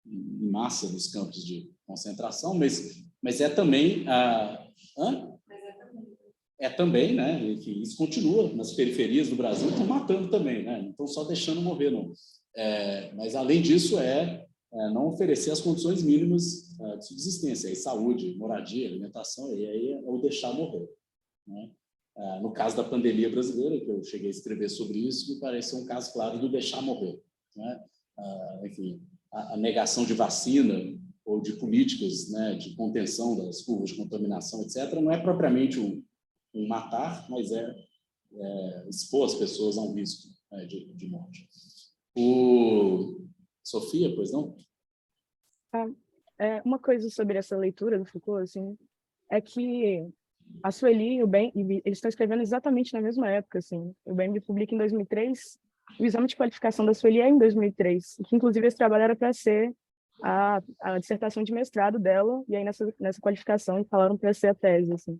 em massa nos campos de concentração, mas é também também, né? Enfim, isso continua nas periferias do Brasil, estão matando também, né? Não estão só deixando morrer, não. Mas além disso não oferecer as condições mínimas de subsistência, aí saúde, moradia, alimentação, e aí é o deixar morrer, né? No caso da pandemia brasileira, que eu cheguei a escrever sobre isso, me parece um caso claro do deixar morrer, né? Enfim, a negação de vacina ou de políticas, né, de contenção das curvas de contaminação, etc., não é propriamente um matar, mas expor as pessoas a um risco, né, de morte. Sofia, pois não? Uma coisa sobre essa leitura do Foucault, assim, é que a Sueli e o Bembe, eles estão escrevendo exatamente na mesma época, assim. O Bembe publica em 2003, o exame de qualificação da Sueli é em 2003, que inclusive esse trabalho era para ser a dissertação de mestrado dela, e aí nessa qualificação falaram para ser a tese, assim.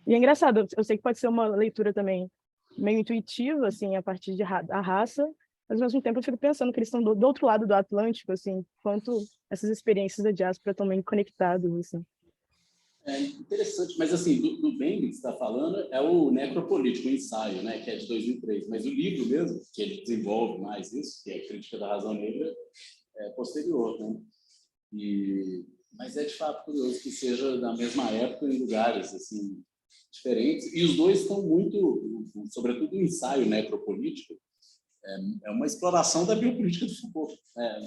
E é engraçado, eu sei que pode ser uma leitura também meio intuitiva, assim, a partir da raça, mas ao mesmo tempo eu fico pensando que eles estão do outro lado do Atlântico, assim, quanto essas experiências da diáspora estão meio conectadas, assim. É interessante, mas assim, do Bembe que você está falando é o Necropolítico, o ensaio, né, que é de 2003, mas o livro mesmo, que ele desenvolve mais isso, que é a Crítica da Razão Negra, é posterior, né? Mas é de fato curioso que seja da mesma época em lugares assim diferentes, e os dois estão muito, sobretudo o ensaio necropolítico, é uma exploração da biopolítica do Foucault,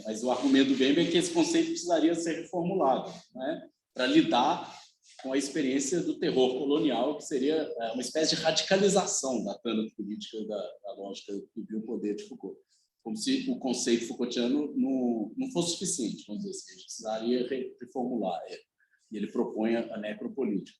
mas o argumento do Bembe é que esse conceito precisaria ser reformulado, né, para lidar com a experiência do terror colonial, que seria uma espécie de radicalização da política da lógica do biopoder de Foucault, como se o conceito Foucaultiano não fosse suficiente, vamos dizer assim, a gente precisaria reformular, e ele propõe a necropolítica.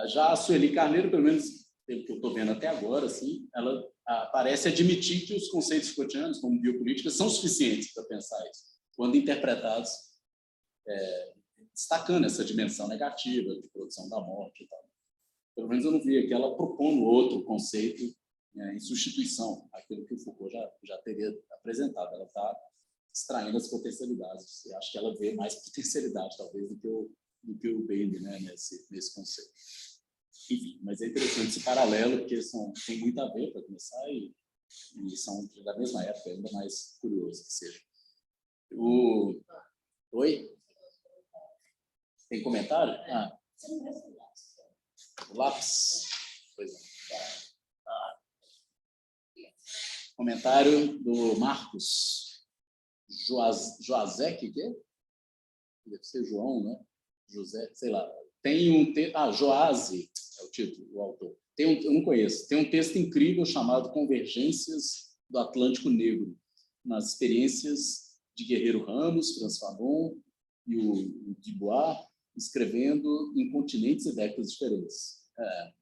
Já a Sueli Carneiro, pelo menos pelo que eu estou vendo até agora, assim, ela parece admitir que os conceitos Foucaultianos, como biopolítica, são suficientes para pensar isso, quando interpretados destacando essa dimensão negativa de produção da morte e tal. Pelo menos eu não vi aqui ela propondo outro conceito em substituição àquilo que o Foucault já teria apresentado. Ela está extraindo as potencialidades. Eu acho que ela vê mais potencialidade, talvez, do que o Bembe, né, nesse conceito. Enfim, mas é interessante esse paralelo, porque tem muito a ver, para começar, e são da mesma época, ainda mais curioso que seja. Oi? Tem comentário? O lápis. Pois é. Comentário do Marcos Joazek, que é? Deve ser João, né? José, sei lá. Tem um texto. Joase é o título, o autor. Eu não conheço. Tem um texto incrível chamado Convergências do Atlântico Negro, nas experiências de Guerreiro Ramos, Franz Fanon e o Dubois, escrevendo em continentes e décadas diferentes.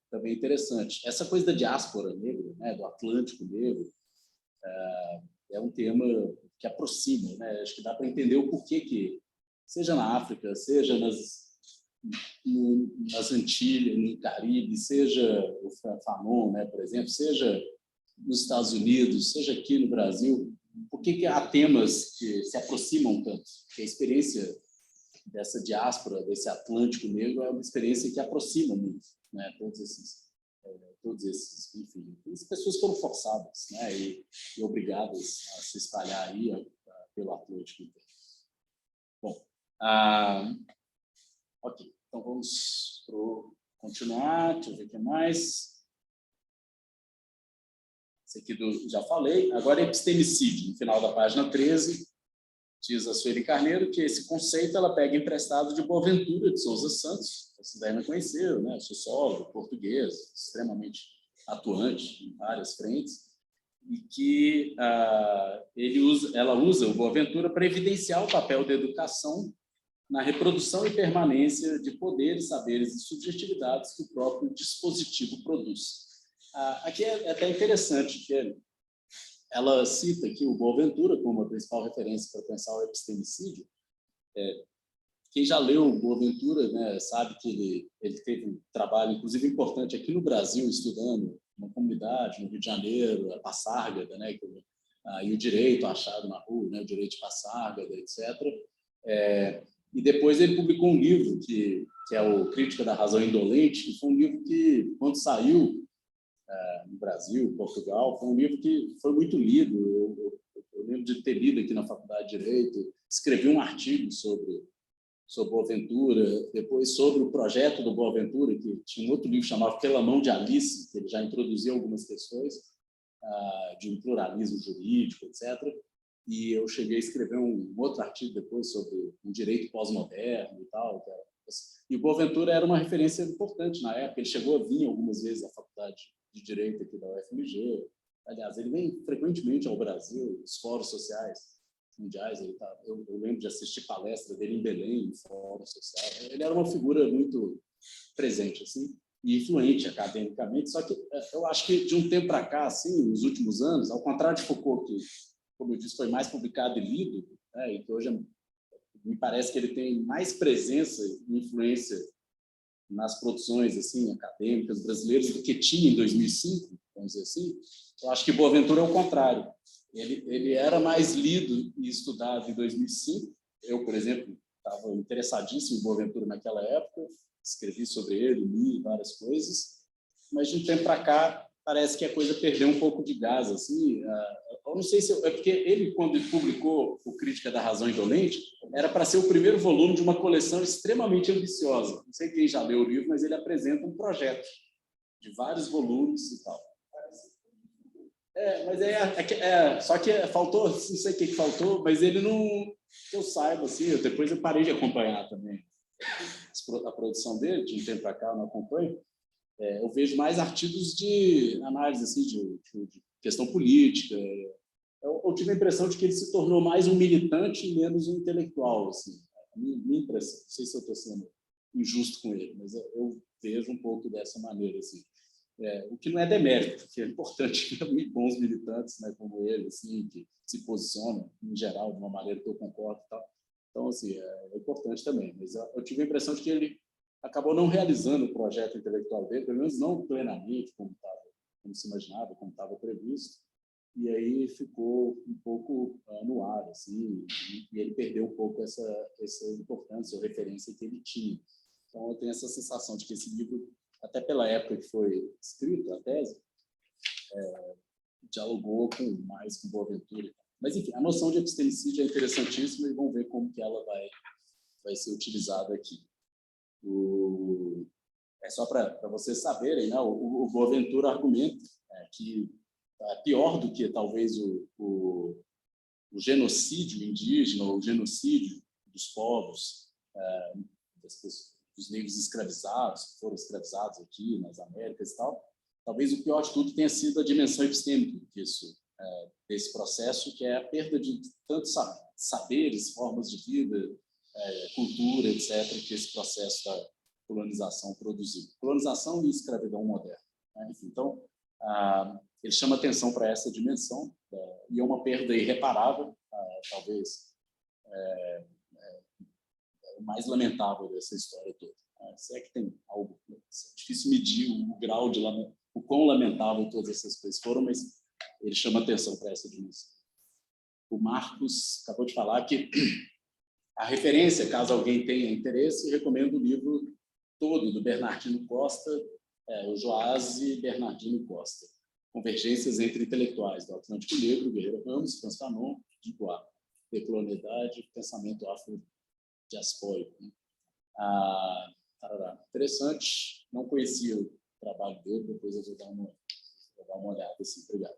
Também interessante. Essa coisa da diáspora negra, né, do Atlântico negro, é um tema que aproxima, né? Acho que dá para entender o porquê que, seja na África, seja nas Antilhas, no Caribe, seja o Fanon, né, por exemplo, seja nos Estados Unidos, seja aqui no Brasil, por que há temas que se aproximam tanto? Porque a experiência dessa diáspora, desse Atlântico negro, é uma experiência que aproxima muito, né? Todos esses, enfim, as pessoas foram forçadas, né? E obrigadas a se espalhar aí pelo Atlântico inteiro. Bom, ok, então vamos continuar, deixa eu ver o que mais. Esse aqui já falei. Agora, epistemicídio, no final da página 13, diz a Sueli Carneiro que esse conceito ela pega emprestado de Boaventura de Souza Santos, vocês devem conhecer, né? Sociólogo, português, extremamente atuante em várias frentes, e que ela usa o Boaventura para evidenciar o papel da educação na reprodução e permanência de poderes, saberes e subjetividades que o próprio dispositivo produz. Aqui é até interessante que ela cita aqui o Boaventura como a principal referência para pensar o epistemicídio. Quem já leu o Boaventura, né, sabe que ele teve um trabalho, inclusive, importante aqui no Brasil, estudando uma comunidade no Rio de Janeiro, a Passárgada, né, e o direito achado na rua, né, o direito de Passárgada, etc. E depois ele publicou um livro que é o Crítica da Razão Indolente, que foi um livro que, quando saiu no Brasil, Portugal, foi um livro que foi muito lido. Eu lembro de ter lido aqui na Faculdade de Direito, escrevi um artigo sobre Boaventura, depois sobre o projeto do Boaventura, que tinha um outro livro chamado Pela Mão de Alice, que ele já introduziu algumas questões de um pluralismo jurídico, etc. E eu cheguei a escrever um outro artigo depois sobre um direito pós-moderno e tal. E o Boaventura era uma referência importante na época. Ele chegou a vir algumas vezes à Faculdade de Direito aqui da UFMG. Aliás, ele vem frequentemente ao Brasil, os fóruns sociais mundiais. Eu lembro de assistir palestra dele em Belém, em fóruns sociais. Ele era uma figura muito presente, assim, e influente academicamente. Só que eu acho que de um tempo para cá, assim, nos últimos anos, ao contrário de Foucault, que, como eu disse, foi mais publicado e lido, né, e que hoje me parece que ele tem mais presença e influência nas produções assim acadêmicas brasileiras do que tinha em 2005, vamos dizer assim. Eu acho que Boaventura é o contrário. Ele era mais lido e estudado em 2005. Eu, por exemplo, estava interessadíssimo em Boaventura naquela época, escrevi sobre ele, li várias coisas, mas de um tempo para cá parece que a coisa perdeu um pouco de gás, assim. Eu não sei se é porque ele, quando ele publicou o Crítica da Razão Indolente, era para ser o primeiro volume de uma coleção extremamente ambiciosa. Não sei quem já leu o livro, mas ele apresenta um projeto de vários volumes e tal. Mas só que faltou, não sei o que faltou, mas ele não, que eu saiba, assim, depois eu parei de acompanhar também a produção dele, de um tempo para cá eu não acompanho. Eu vejo mais artigos de análise assim, de questão política. Eu tive a impressão de que ele se tornou mais um militante e menos um intelectual. Assim. Minha impressão. Não sei se eu estou sendo injusto com ele, mas eu vejo um pouco dessa maneira. Assim. O que não é demérito, porque é importante ter bons militantes, né, como ele, assim, que se posicionam, em geral, de uma maneira que eu concordo. E tal. Então, assim, é importante também. Mas eu tive a impressão de que ele acabou não realizando o projeto intelectual dele, pelo menos não plenamente, como se imaginava, como estava previsto, e aí ficou um pouco no ar, assim, e ele perdeu um pouco essa importância ou referência que ele tinha. Então, eu tenho essa sensação de que esse livro, até pela época que foi escrito, a tese, dialogou mais com Boaventura. Mas, enfim, a noção de epistemicídio é interessantíssima e vamos ver como que ela vai ser utilizada aqui. É só para vocês saberem, né? O Boaventura argumenta que pior do que talvez o genocídio indígena ou o genocídio dos povos, dos negros escravizados, que foram escravizados aqui nas Américas e tal, talvez o pior de tudo tenha sido a dimensão epistêmica que isso desse processo, que é a perda de tantos saberes, formas de vida, cultura, etc., que esse processo da colonização produziu. Colonização e escravidão moderna. Né? Então, ele chama atenção para essa dimensão, e é uma perda irreparável, talvez o mais lamentável dessa história toda. Se é que tem algo, é difícil medir o grau de o quão lamentável todas essas coisas foram, mas ele chama atenção para essa dimensão. O Marcos acabou de falar que a referência, caso alguém tenha interesse, recomendo o livro todo do Bernardino Costa, o Joás Bernardino Costa, Convergências entre Intelectuais, do Atlântico Negro, Guerreiro Ramos, Franz Fanon, Dubois, Decolonialidade, Pensamento Afrodiaspórico. Interessante, não conhecia o trabalho dele, depois eu vou dar uma olhada. Assim, obrigado.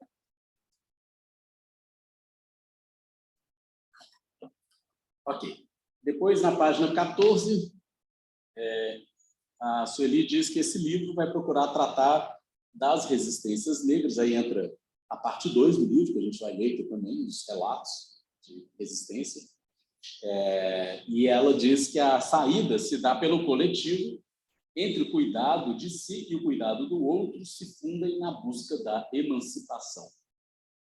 Ok. Depois, na página 14, a Sueli diz que esse livro vai procurar tratar das resistências negras. Aí entra a parte 2 do livro, que a gente vai ler aqui também, os relatos de resistência. E ela diz que a saída se dá pelo coletivo, entre o cuidado de si e o cuidado do outro, se fundem na busca da emancipação.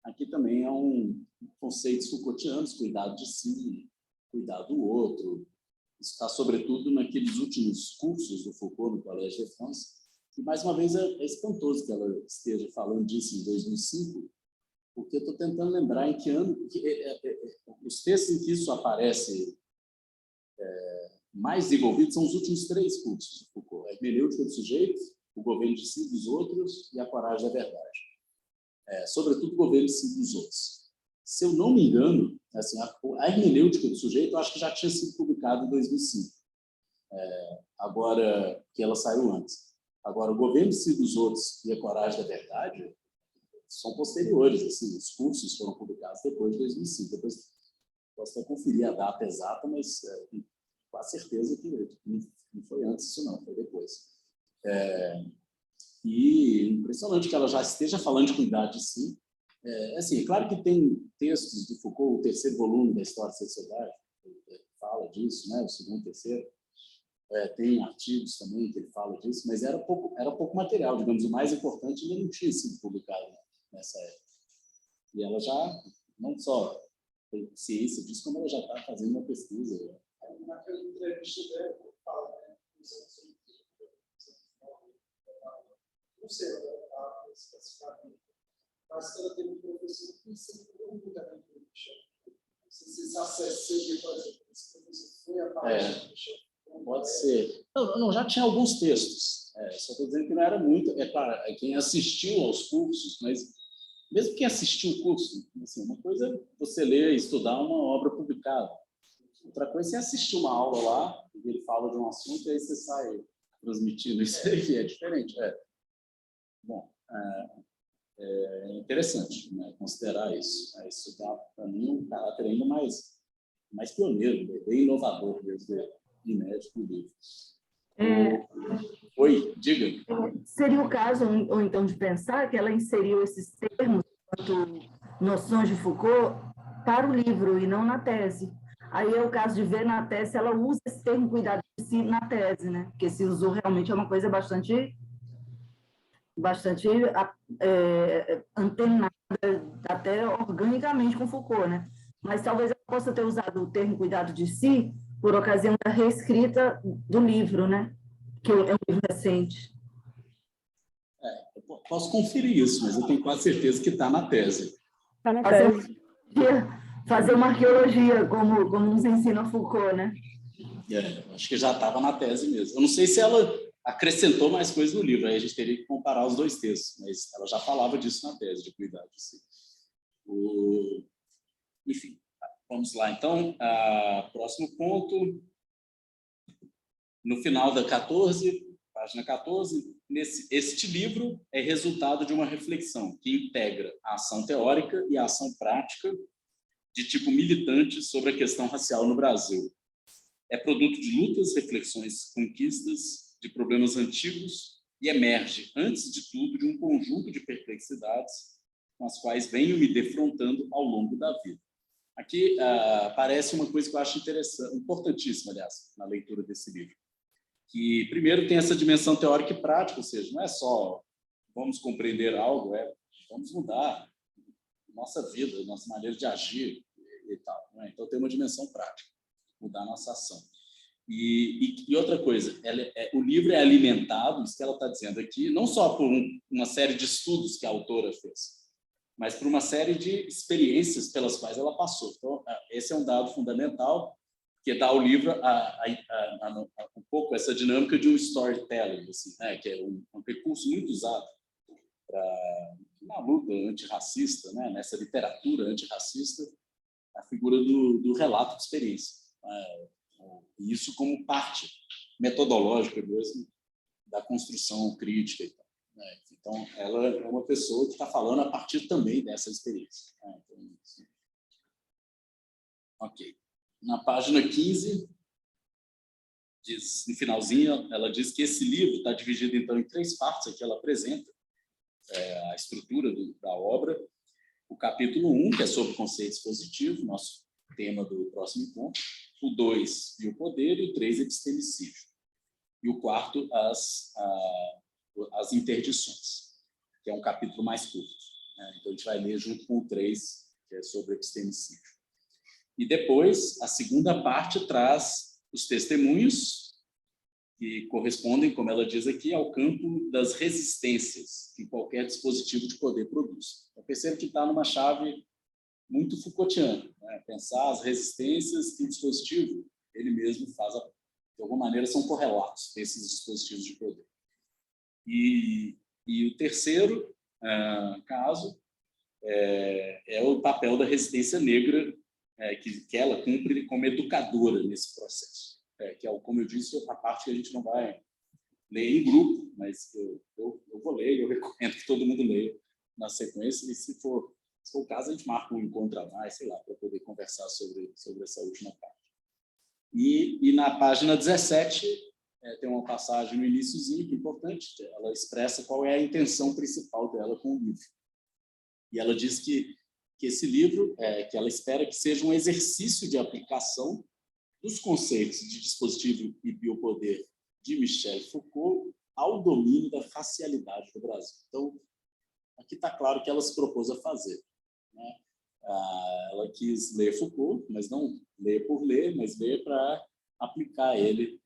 Aqui também é um conceito Foucaultiano, cuidado de si, cuidar do outro. Isso está, sobretudo, naqueles últimos cursos do Foucault no Collège de France. E, mais uma vez, é espantoso que ela esteja falando disso em 2005, porque eu estou tentando lembrar em que ano... os textos em que isso aparece mais desenvolvidos são os últimos 3 cursos do Foucault. A hermenêutica do sujeito, o governo de si e dos outros e a coragem da verdade. Sobretudo, o governo de si e dos outros. Se eu não me engano, assim, a hermenêutica do sujeito, eu acho que já tinha sido publicada em 2005. Agora, que ela saiu antes. Agora, o governo de si e dos outros e a coragem da verdade são posteriores. Assim, os cursos foram publicados depois de 2005. Depois, posso até conferir a data exata, mas com a certeza que não foi antes isso, não, foi depois. E impressionante que ela já esteja falando de cuidar de si. Assim, é claro que tem textos do Foucault, o 3º volume da História da Sociedade, fala disso, né? O 2º e 3º. Tem artigos também que ele fala disso, mas era pouco material, digamos, o mais importante ainda não tinha sido publicado nessa época. E ela já, não só tem ciência disso, como ela já está fazendo uma pesquisa. Naquela entrevista dela, fala, né? Não sei, mas que ela teve um professor que sempre muito também para o Michel. Se acessa, por exemplo, esse professor foi a parte do Michel. Pode ser. Não, já tinha alguns textos. Só estou dizendo que não era muito. É claro, quem assistiu aos cursos, mas mesmo quem assistiu o curso, assim, uma coisa é você ler e estudar uma obra publicada. Outra coisa é você assistir uma aula lá, e ele fala de um assunto, e aí você sai transmitindo isso aí, é diferente. Bom, é interessante, né, considerar isso. Isso dá, para mim, um caráter ainda mais pioneiro, bem inovador, desde inédito do livro. Oi, diga. Seria o caso, ou então, de pensar que ela inseriu esses termos, quanto noções de Foucault, para o livro e não na tese. Aí é o caso de ver na tese, ela usa esse termo cuidado de si na tese, né? Porque se usou realmente é uma coisa bastante antenada, até organicamente com Foucault, né? Mas talvez ela possa ter usado o termo cuidado de si por ocasião da reescrita do livro, né? Que é um livro recente. Eu posso conferir isso, mas eu tenho quase certeza que está na tese. Está na tese. Fazer uma arqueologia, como nos ensina Foucault, né? Acho que já estava na tese mesmo. Eu não sei se ela acrescentou mais coisas no livro, aí a gente teria que comparar os 2 textos, mas ela já falava disso na tese, de cuidado de si. Enfim, vamos lá. Então, próximo ponto. No final da 14, página 14, este livro é resultado de uma reflexão que integra a ação teórica e a ação prática de tipo militante sobre a questão racial no Brasil. É produto de lutas, reflexões, conquistas, de problemas antigos e emerge, antes de tudo, de um conjunto de perplexidades com as quais venho me defrontando ao longo da vida. Aqui aparece uma coisa que eu acho interessante, importantíssima, aliás, na leitura desse livro, que, primeiro, tem essa dimensão teórica e prática, ou seja, não é só vamos compreender algo, vamos mudar nossa vida, nossa maneira de agir e tal. Né? Então, tem uma dimensão prática, mudar a nossa ação. E outra coisa, o livro é alimentado, isso que ela está dizendo aqui, não só por uma série de estudos que a autora fez, mas por uma série de experiências pelas quais ela passou. Então, esse é um dado fundamental, que dá ao livro um pouco essa dinâmica de um storytelling, assim, né? Que é um recurso muito usado na luta antirracista, né? Nessa literatura antirracista, a figura do relato de experiência. E isso como parte metodológica mesmo da construção crítica e tal. Então, ela é uma pessoa que está falando a partir também dessa experiência. Então, ok. Na página 15, diz, no finalzinho, ela diz que esse livro está dividido, então, em 3 partes. Aqui ela apresenta a estrutura da obra. O capítulo 1, que é sobre conceitos positivos, nosso tema do próximo encontro. O 2, biopoder, e o 3, epistemicídio. E o 4, as interdições, que é um capítulo mais curto. Então, a gente vai ler junto com o 3, que é sobre epistemicídio. E depois, a segunda parte traz os testemunhos, que correspondem, como ela diz aqui, ao campo das resistências que qualquer dispositivo de poder produz. Eu percebo que está numa chave muito Foucaultiana, né? Pensar as resistências que o dispositivo, ele mesmo faz, de alguma maneira, são correlatos desses dispositivos de poder. E o terceiro caso é o papel da resistência negra, que ela cumpre como educadora nesse processo. Que é, como eu disse, a parte que a gente não vai ler em grupo, mas eu vou ler, eu recomendo que todo mundo leia na sequência, e se for o caso, a gente marca um encontro a mais, sei lá, para poder conversar sobre essa última parte. E na página 17, tem uma passagem no iniciozinho, que é importante, ela expressa qual é a intenção principal dela com o livro. E ela diz que esse livro, que ela espera que seja um exercício de aplicação dos conceitos de dispositivo e biopoder de Michel Foucault ao domínio da racialidade do Brasil. Então, aqui está claro que ela se propôs a fazer. Né? Ela quis ler Foucault, mas não ler por ler, mas ler para aplicar ele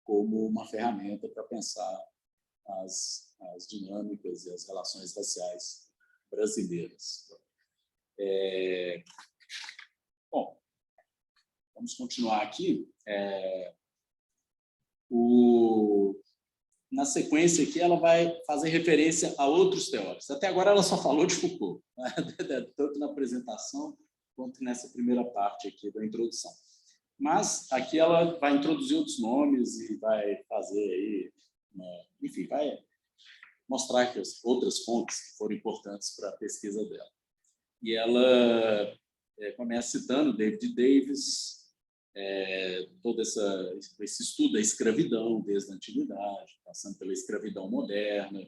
como uma ferramenta para pensar as dinâmicas e as relações raciais brasileiras. Bom, vamos continuar aqui. Na sequência aqui, ela vai fazer referência a outros teóricos. Até agora, ela só falou de Foucault, né? Tanto na apresentação quanto nessa primeira parte aqui da introdução. Mas aqui ela vai introduzir outros nomes e vai fazer aí, enfim, vai mostrar que as outras fontes que foram importantes para a pesquisa dela. E ela começa citando David Davis, todo esse estudo da escravidão desde a antiguidade, passando pela escravidão moderna,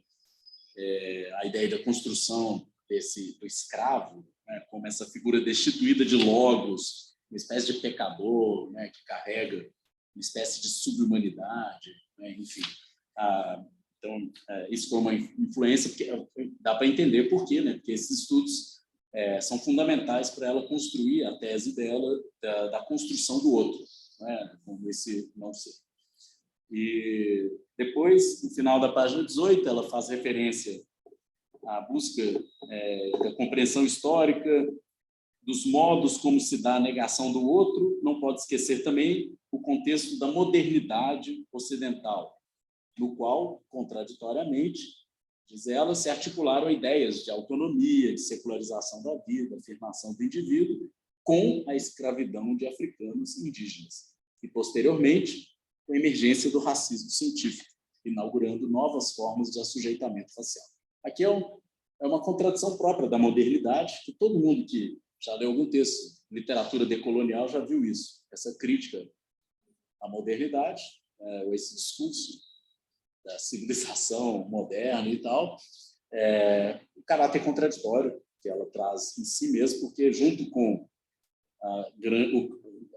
a ideia da construção do escravo, né, como essa figura destituída de logos, uma espécie de pecador, né, que carrega uma espécie de subhumanidade, né, enfim. Então, isso foi uma influência, porque dá para entender por quê, né, porque esses estudos são fundamentais para ela construir a tese dela da construção do outro, né, como esse não ser. E depois, no final da página 18, ela faz referência à busca da compreensão histórica, dos modos como se dá a negação do outro. Não pode esquecer também o contexto da modernidade ocidental, no qual, contraditoriamente, diz ela, se articularam ideias de autonomia, de secularização da vida, afirmação do indivíduo, com a escravidão de africanos e indígenas. E, posteriormente, com a emergência do racismo científico, inaugurando novas formas de assujeitamento racial. Aqui é uma contradição própria da modernidade, que todo mundo que já leu algum texto, literatura decolonial, já viu isso. Essa crítica à modernidade, esse discurso da civilização moderna e tal, o caráter contraditório que ela traz em si mesma, porque junto com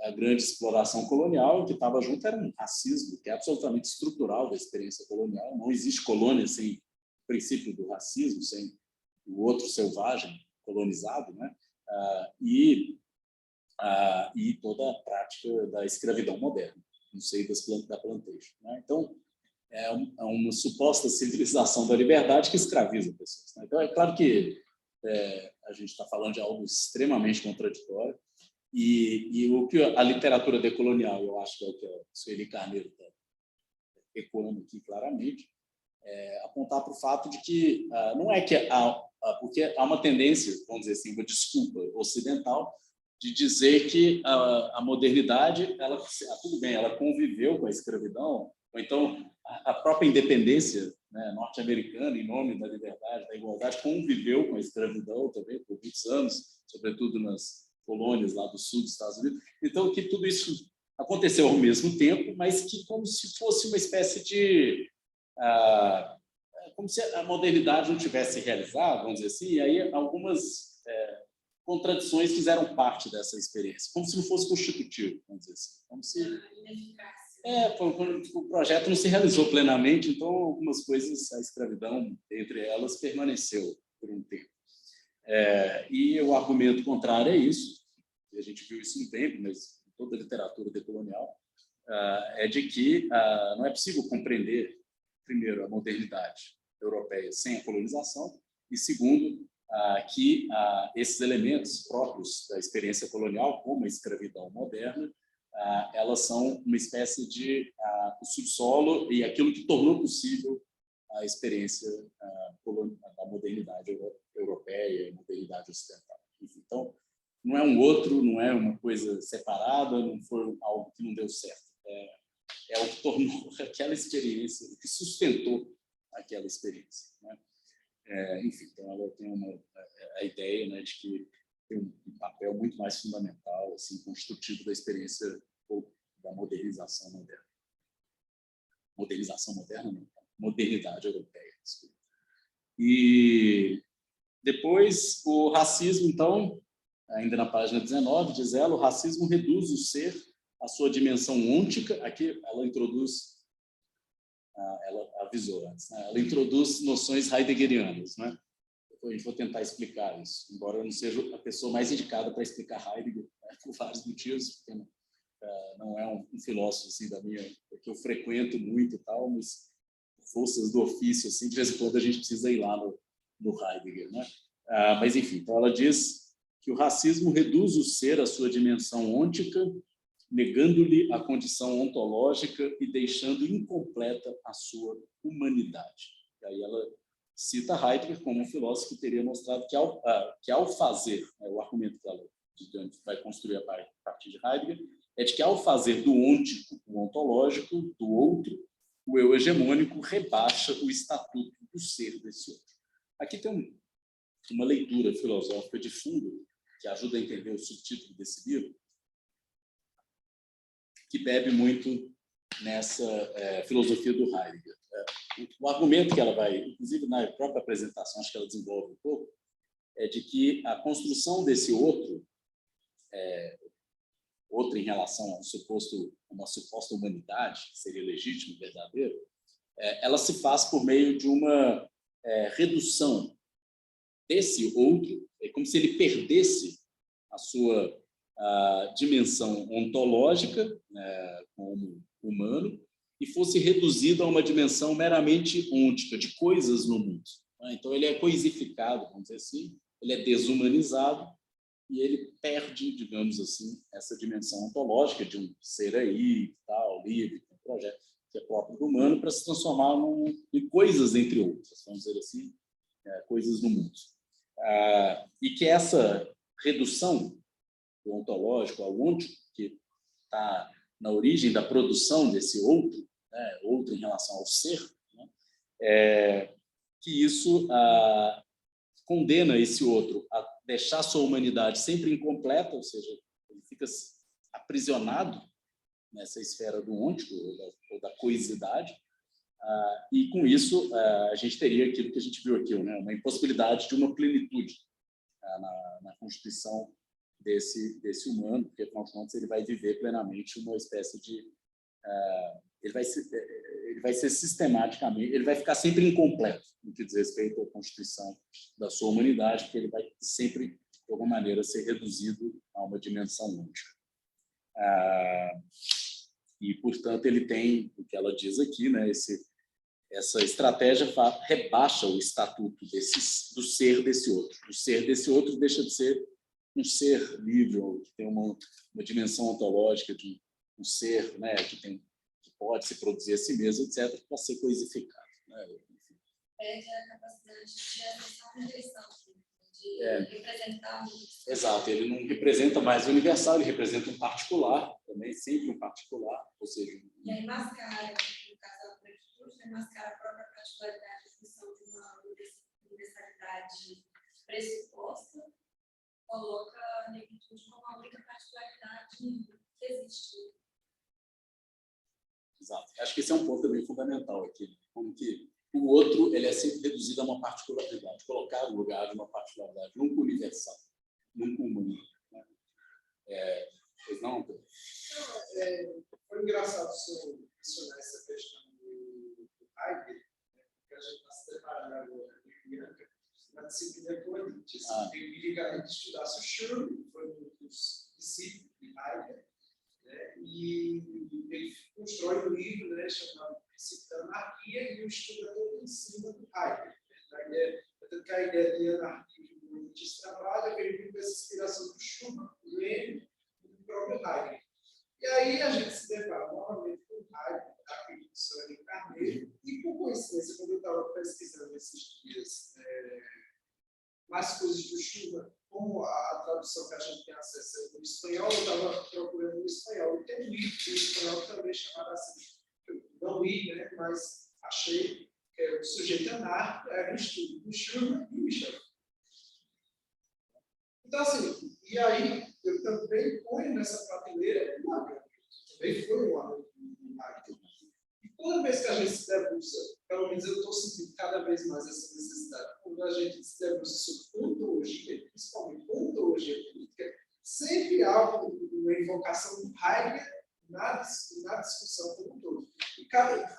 a grande exploração colonial, o que estava junto era um racismo que é absolutamente estrutural da experiência colonial. Não existe colônia sem o princípio do racismo, sem o outro selvagem colonizado, né? E toda a prática da escravidão moderna, no seio da plantation, né? Então, é uma suposta civilização da liberdade que escraviza pessoas, né? Então, é claro que a gente está falando de algo extremamente contraditório, e o que a literatura decolonial, eu acho que é o que a Sueli Carneiro está ecoando aqui claramente, apontar para o fato de que não é que porque há uma tendência, vamos dizer assim, uma desculpa ocidental de dizer que a modernidade, tudo bem, ela conviveu com a escravidão, ou então a própria independência, né, norte-americana, em nome da liberdade, da igualdade, conviveu com a escravidão também por muitos anos, sobretudo nas colônias lá do sul dos Estados Unidos. Então, que tudo isso aconteceu ao mesmo tempo, mas que como se fosse uma espécie de... como se a modernidade não tivesse realizado, vamos dizer assim, e aí algumas contradições fizeram parte dessa experiência, como se não fosse constitutivo, vamos dizer assim, como se o projeto não se realizou plenamente, então algumas coisas, a escravidão, entre elas, permaneceu por um tempo. E o argumento contrário é isso, e a gente viu isso no tempo, mas em toda a literatura decolonial, é de que não é possível compreender, primeiro, a modernidade europeia sem a colonização, e segundo, que esses elementos próprios da experiência colonial, como a escravidão moderna, elas são uma espécie de subsolo e aquilo que tornou possível a experiência da modernidade europeia e modernidade ocidental. Então, não é um outro, não é uma coisa separada, não foi algo que não deu certo. É o que tornou aquela experiência, o que sustentou aquela experiência, né? Enfim, então ela tem a ideia, né, de que tem um papel muito mais fundamental, assim, constitutivo da experiência ou da modernização moderna. Modernização moderna, não, modernidade europeia. Desculpa. E depois o racismo, então, ainda na página 19, diz ela, o racismo reduz o ser à sua dimensão ôntica. Aqui ela introduz, ela avisou antes, né? Ela introduz noções heideggerianas, né? Depois vou tentar explicar isso, embora eu não seja a pessoa mais indicada para explicar Heidegger, né, por vários motivos, porque não é um filósofo assim, que eu frequento muito e tal, mas forças do ofício, assim, de vez em quando a gente precisa ir lá no Heidegger, né? Mas, enfim, então ela diz que o racismo reduz o ser à sua dimensão ôntica, negando-lhe a condição ontológica e deixando incompleta a sua humanidade. E aí ela cita Heidegger como um filósofo que teria mostrado que ao fazer, né, o argumento que ela vai construir a partir de Heidegger, é de que ao fazer do ôntico o ontológico, do outro, o eu hegemônico rebaixa o estatuto do ser desse outro. Aqui tem uma leitura filosófica de fundo que ajuda a entender o subtítulo desse livro, que bebe muito nessa filosofia do Heidegger. O argumento que ela vai, inclusive na própria apresentação, acho que ela desenvolve um pouco, é de que a construção desse outro em relação a uma suposta humanidade, que seria legítimo, verdadeiro, ela se faz por meio de uma redução desse outro, é como se ele perdesse a sua dimensão ontológica, né, como humano, e fosse reduzido a uma dimensão meramente ôntica, de coisas no mundo. Então, ele é coisificado, vamos dizer assim, ele é desumanizado, e ele perde, digamos assim, essa dimensão ontológica de um ser aí, tal, livre, um projeto que é próprio do humano, para se transformar em coisas entre outras, vamos dizer assim, coisas no mundo. E que essa redução do ontológico ao ôntico, que está na origem da produção desse outro, né, outro em relação ao ser, né, que isso condena esse outro a deixar sua humanidade sempre incompleta, ou seja, ele fica aprisionado nessa esfera do ôntico ou da coisidade, e com isso a gente teria aquilo que a gente viu aqui, né, uma impossibilidade de uma plenitude na constituição desse humano, porque, afinal de contas, ele vai viver plenamente uma espécie de... ele vai ser sistematicamente... Ele vai ficar sempre incompleto no que diz respeito à constituição da sua humanidade, porque ele vai sempre, de alguma maneira, ser reduzido a uma dimensão única. E, portanto, ele tem, o que ela diz aqui, né, essa estratégia rebaixa o estatuto do ser desse outro. O ser desse outro deixa de ser um ser livre, ou que tem uma dimensão ontológica de um ser, né, que pode se produzir a si mesmo, etc., para ser coisificado. Né? Perde a capacidade de acessar a direção, de representar o... Exato, ele não representa mais o universal, ele representa um particular, também sempre um particular, ou seja... E aí mascara, no caso da branquitude, mascara a própria particularidade, a função de uma universalidade pressuposta, coloca a negritude como a única particularidade que existe. Exato. Acho que esse é um ponto também fundamental aqui, como que o outro ele é sempre reduzido a uma particularidade, colocado no lugar de uma particularidade, nunca universal, nunca humano. Né? Pois não, Pedro? Foi engraçado o senhor mencionar essa questão do Heidegger, né, porque a gente está se preparando agora na disciplina econômica. A gente estudasse o Schur, que foi um dos discípulos de Heidegger, né, e ele constrói um livro, né, chamado Princípio da Anarquia, e o estudo é todo em cima do Heidegger. Tanto que a ideia de anarquismo que Nietzsche trabalha veio com essa inspiração do Schumann, do Lenin e do próprio Heidegger. E aí a gente se depara novamente com o Heidegger, aqui do Soren Carneiro, e por coincidência, quando eu estava pesquisando esses dias mais coisas do Schumann, como a tradução que a gente tem acesso no espanhol, eu estava procurando no espanhol. E tem um livro em espanhol também chamado assim, eu não li, né, mas achei que é o Sujeito Anárquico, era um estudo do Schumann e Michel. Então, assim, e aí eu também ponho nessa prateleira o Lacan, que também foi um aluno do Heidegger. E toda vez que a gente se debruça, pelo menos eu estou sentindo cada vez mais essa necessidade, quando a gente se debruça sobre ontologia, principalmente ontologia política, sempre há uma invocação do Heidegger na discussão como um todo. E,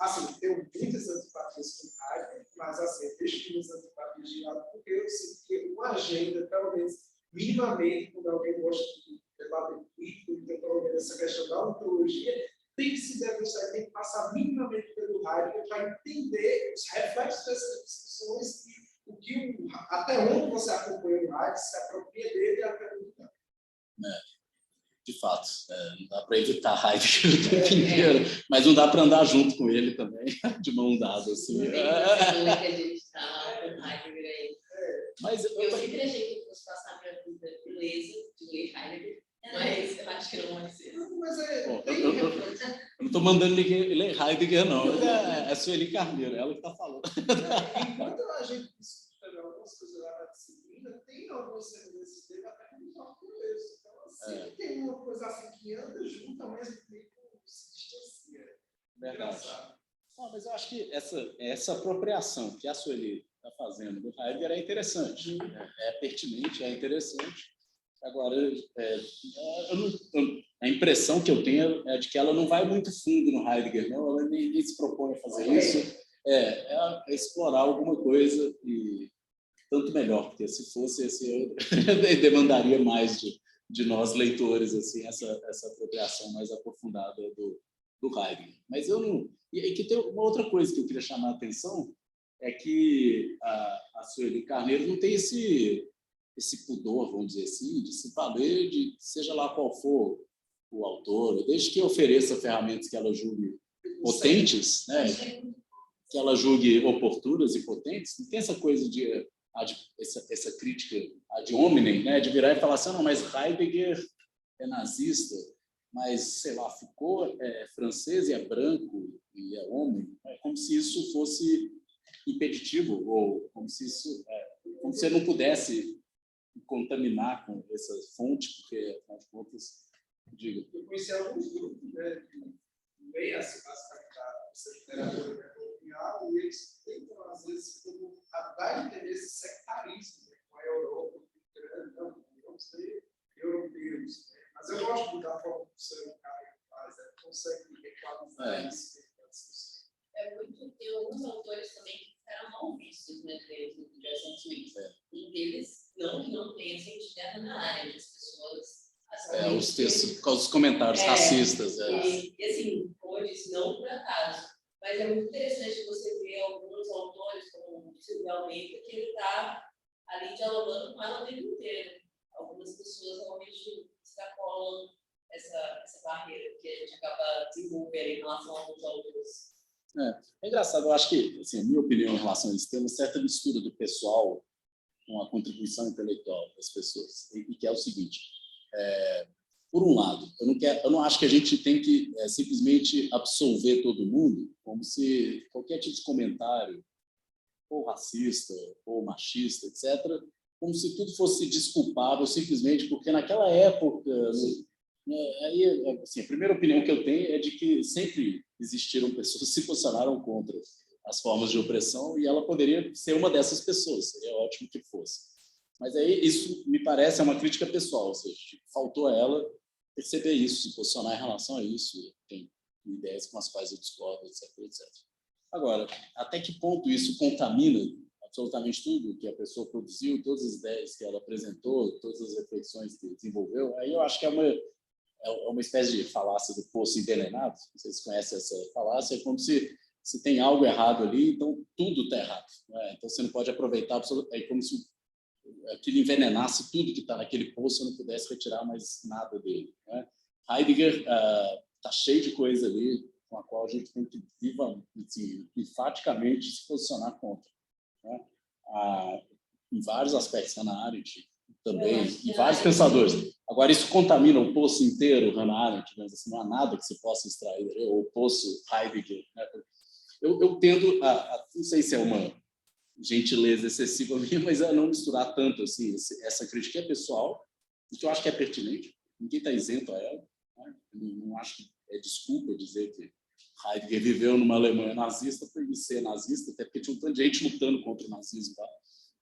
assim, tenho muitas antipatias com o Heidegger, mas, assim, deixo minhas antipatias de lado, porque eu sinto que uma agenda, pelo menos minimamente, quando alguém gosta de debater político, então, pelo menos essa questão da ontologia, tem que se debruçar, tem que passar minimamente pelo Heidegger para entender os reflexos dessas discussões e até onde você acompanha o Heidegger, se apropria dele e até onde não. De fato, não dá para evitar Heidegger o tempo inteiro, mas não dá para andar junto com ele também, de mão dada. Assim. Não tem que a gente está com Heidegger aí. Mas eu sempre achei que fosse passar para a vida beleza de ler Heidegger, mas eu acho que não vai ser. Eu não estou mandando ninguém ler Heidegger, não. É a Sueli Carneiro, ela que está falando. Enquanto a gente discute algumas coisas lá na disciplina, tem algumas semelhanças dele até com o próprio Deleuze. Então, sempre tem uma coisa assim que anda junto, ao mesmo tempo se distancia. Verdade. Mas eu acho que essa apropriação que a Sueli está fazendo do Heidegger é interessante, é pertinente, é interessante. Agora, a impressão que eu tenho é de que ela não vai muito fundo no Heidegger, não, ela nem se propõe a fazer isso, é explorar alguma coisa, e tanto melhor, porque se fosse esse, demandaria mais de nós leitores, assim, essa apropriação mais aprofundada do Heidegger. Mas eu não... E que tem uma outra coisa que eu queria chamar a atenção, é que a Sueli Carneiro não tem esse pudor, vamos dizer assim, de se valer de seja lá qual for o autor, desde que ofereça ferramentas que ela julgue potentes, né? Que ela julgue oportunas e potentes, não tem essa coisa de essa crítica ad hominem, né? De virar e falar assim, não, mas Heidegger é nazista, mas, sei lá, Foucault é francês e é branco e é homem, é como se isso fosse impeditivo, ou como se você não pudesse contaminar com essa fonte, porque, afinal de contas, diga. Eu conheci alguns grupos, né, que veem essa literatura colonial, e eles tentam, às vezes, como dar a entender esse sectarismo, né, com a Europa, não, vamos ter europeus. Mas eu gosto da forma que o seu cara faz, consegue equalizar isso. Muito, tem alguns autores também que ficaram mal vistos, né, dentro do Jason Smith. Um deles, não que não tenha sentido na área, as pessoas... Os textos, por causa dos comentários racistas. E, assim, como eu disse, não por acaso. Mas é muito interessante você ver alguns autores, como o Silvio Almeida, que ele está ali dialogando com ela o tempo inteiro. Algumas pessoas realmente extrapolam essa barreira que a gente acaba desenvolvendo em relação a alguns autores. É engraçado, eu acho que, assim, a minha opinião em relação a isso, tem uma certa mistura do pessoal com a contribuição intelectual das pessoas, e que é o seguinte, por um lado, eu não acho que a gente tem que simplesmente absolver todo mundo, como se qualquer tipo de comentário, ou racista, ou machista, etc., como se tudo fosse desculpável simplesmente porque naquela época... Aí, assim, a primeira opinião que eu tenho é de que sempre existiram pessoas que se posicionaram contra as formas de opressão e ela poderia ser uma dessas pessoas, seria ótimo que fosse. Mas aí isso, me parece, é uma crítica pessoal, ou seja, faltou a ela perceber isso, se posicionar em relação a isso, tem ideias com as quais eu discordo, etc, etc. Agora, até que ponto isso contamina absolutamente tudo que a pessoa produziu, todas as ideias que ela apresentou, todas as reflexões que desenvolveu, aí eu acho que é uma espécie de falácia do poço envenenado. Vocês conhecem essa falácia? É como se tem algo errado ali, então tudo está errado. Né? Então você não pode aproveitar, é como se aquilo envenenasse tudo que está naquele poço, eu não pudesse retirar mais nada dele. Né? Heidegger está cheio de coisa ali com a qual a gente tem que enfaticamente se posicionar contra. Né? Em vários aspectos, Hannah Arendt também, e vários pensadores. Agora, isso contamina o poço inteiro, Hannah Arendt, assim, não há nada que se possa extrair, ou o poço Heidegger. Né? Eu tendo não sei se é uma gentileza excessiva minha, mas a não misturar tanto assim, essa crítica é pessoal, que eu acho que é pertinente, ninguém está isento a ela. Né? Não acho que é desculpa dizer que Heidegger viveu numa Alemanha nazista por ele ser nazista, até porque tinha um tanto de gente lutando contra o nazismo, tá?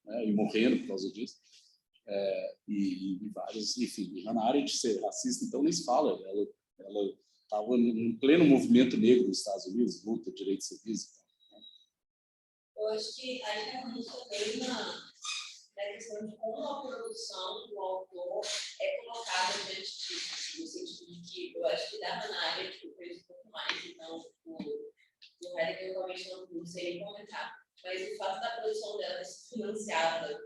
Né? E morrendo por causa disso. E vários, enfim, Hannah Arendt ser racista, então nem se fala. Ela estava em pleno movimento negro nos Estados Unidos, luta de direitos civis. Eu acho que aí está muito também na questão de como a produção do autor é colocada diante disso, no sentido de que eu acho que da Hannah Arendt eu conheço um pouco mais, então o Heidegger eu realmente não sei nem comentar, mas o fato da produção dela ser financiada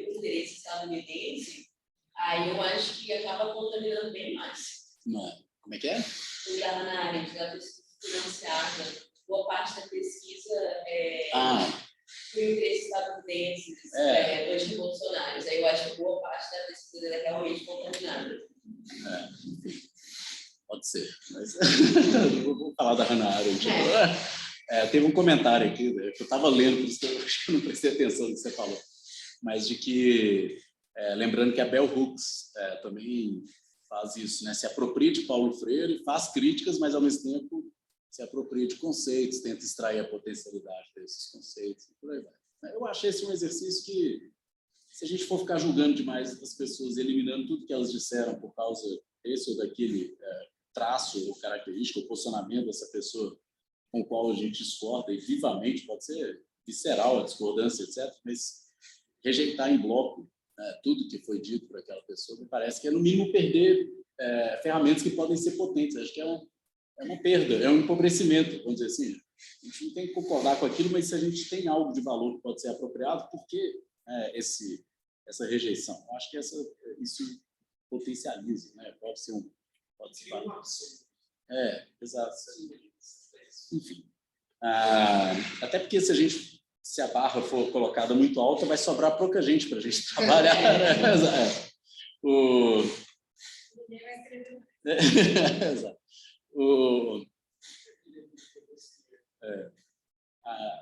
por interesse estadunidense, aí eu acho que acaba contaminando bem mais. Não é? Como é que é? O da Hannah Arendt, ela foi financiada, boa parte da pesquisa por interesses estadunidenses, anti-bolsonaros. Aí eu acho que boa parte da pesquisa é realmente contaminada. Pode ser, mas eu vou falar da Hannah Arendt. Teve um comentário aqui, que eu estava lendo, por isso que eu acho que eu não prestei atenção no que você falou, mas de que, lembrando que a Bell Hooks também faz isso, né? Se apropria de Paulo Freire, faz críticas, mas ao mesmo tempo se apropria de conceitos, tenta extrair a potencialidade desses conceitos, e por aí vai. Eu achei esse um exercício que, se a gente for ficar julgando demais as pessoas, eliminando tudo que elas disseram por causa desse ou daquele traço ou característica, ou posicionamento dessa pessoa com o qual a gente discorda, e vivamente, pode ser visceral a discordância, etc., mas rejeitar em bloco tudo que foi dito por aquela pessoa, me parece que é, no mínimo, perder ferramentas que podem ser potentes. Acho que é uma perda, é um empobrecimento, vamos dizer assim. A gente não tem que concordar com aquilo, mas se a gente tem algo de valor que pode ser apropriado, por que essa rejeição? Eu acho que isso potencializa, né? Pode ser exato. Enfim. Até porque se a barra for colocada muito alta, vai sobrar pouca gente para a gente trabalhar. Exato.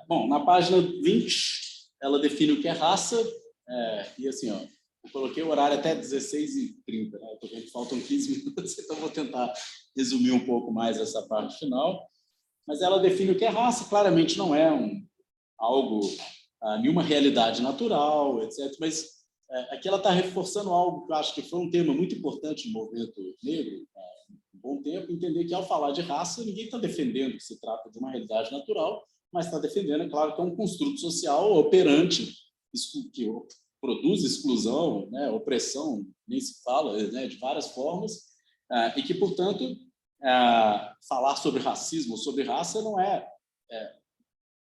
Bom, na página 20, ela define o que é raça, e assim, ó, eu coloquei o horário até 16h30, né? Estou vendo que faltam 15 minutos, então vou tentar resumir um pouco mais essa parte final. Mas ela define o que é raça, claramente não é algo, nenhuma realidade natural, etc., mas aqui ela está reforçando algo que eu acho que foi um tema muito importante no movimento negro, há um bom tempo, entender que, ao falar de raça, ninguém está defendendo que se trata de uma realidade natural, mas está defendendo, é claro, que é um construto social operante, que produz exclusão, né, opressão, nem se fala, né, de várias formas, e que, portanto, falar sobre racismo, sobre raça, não é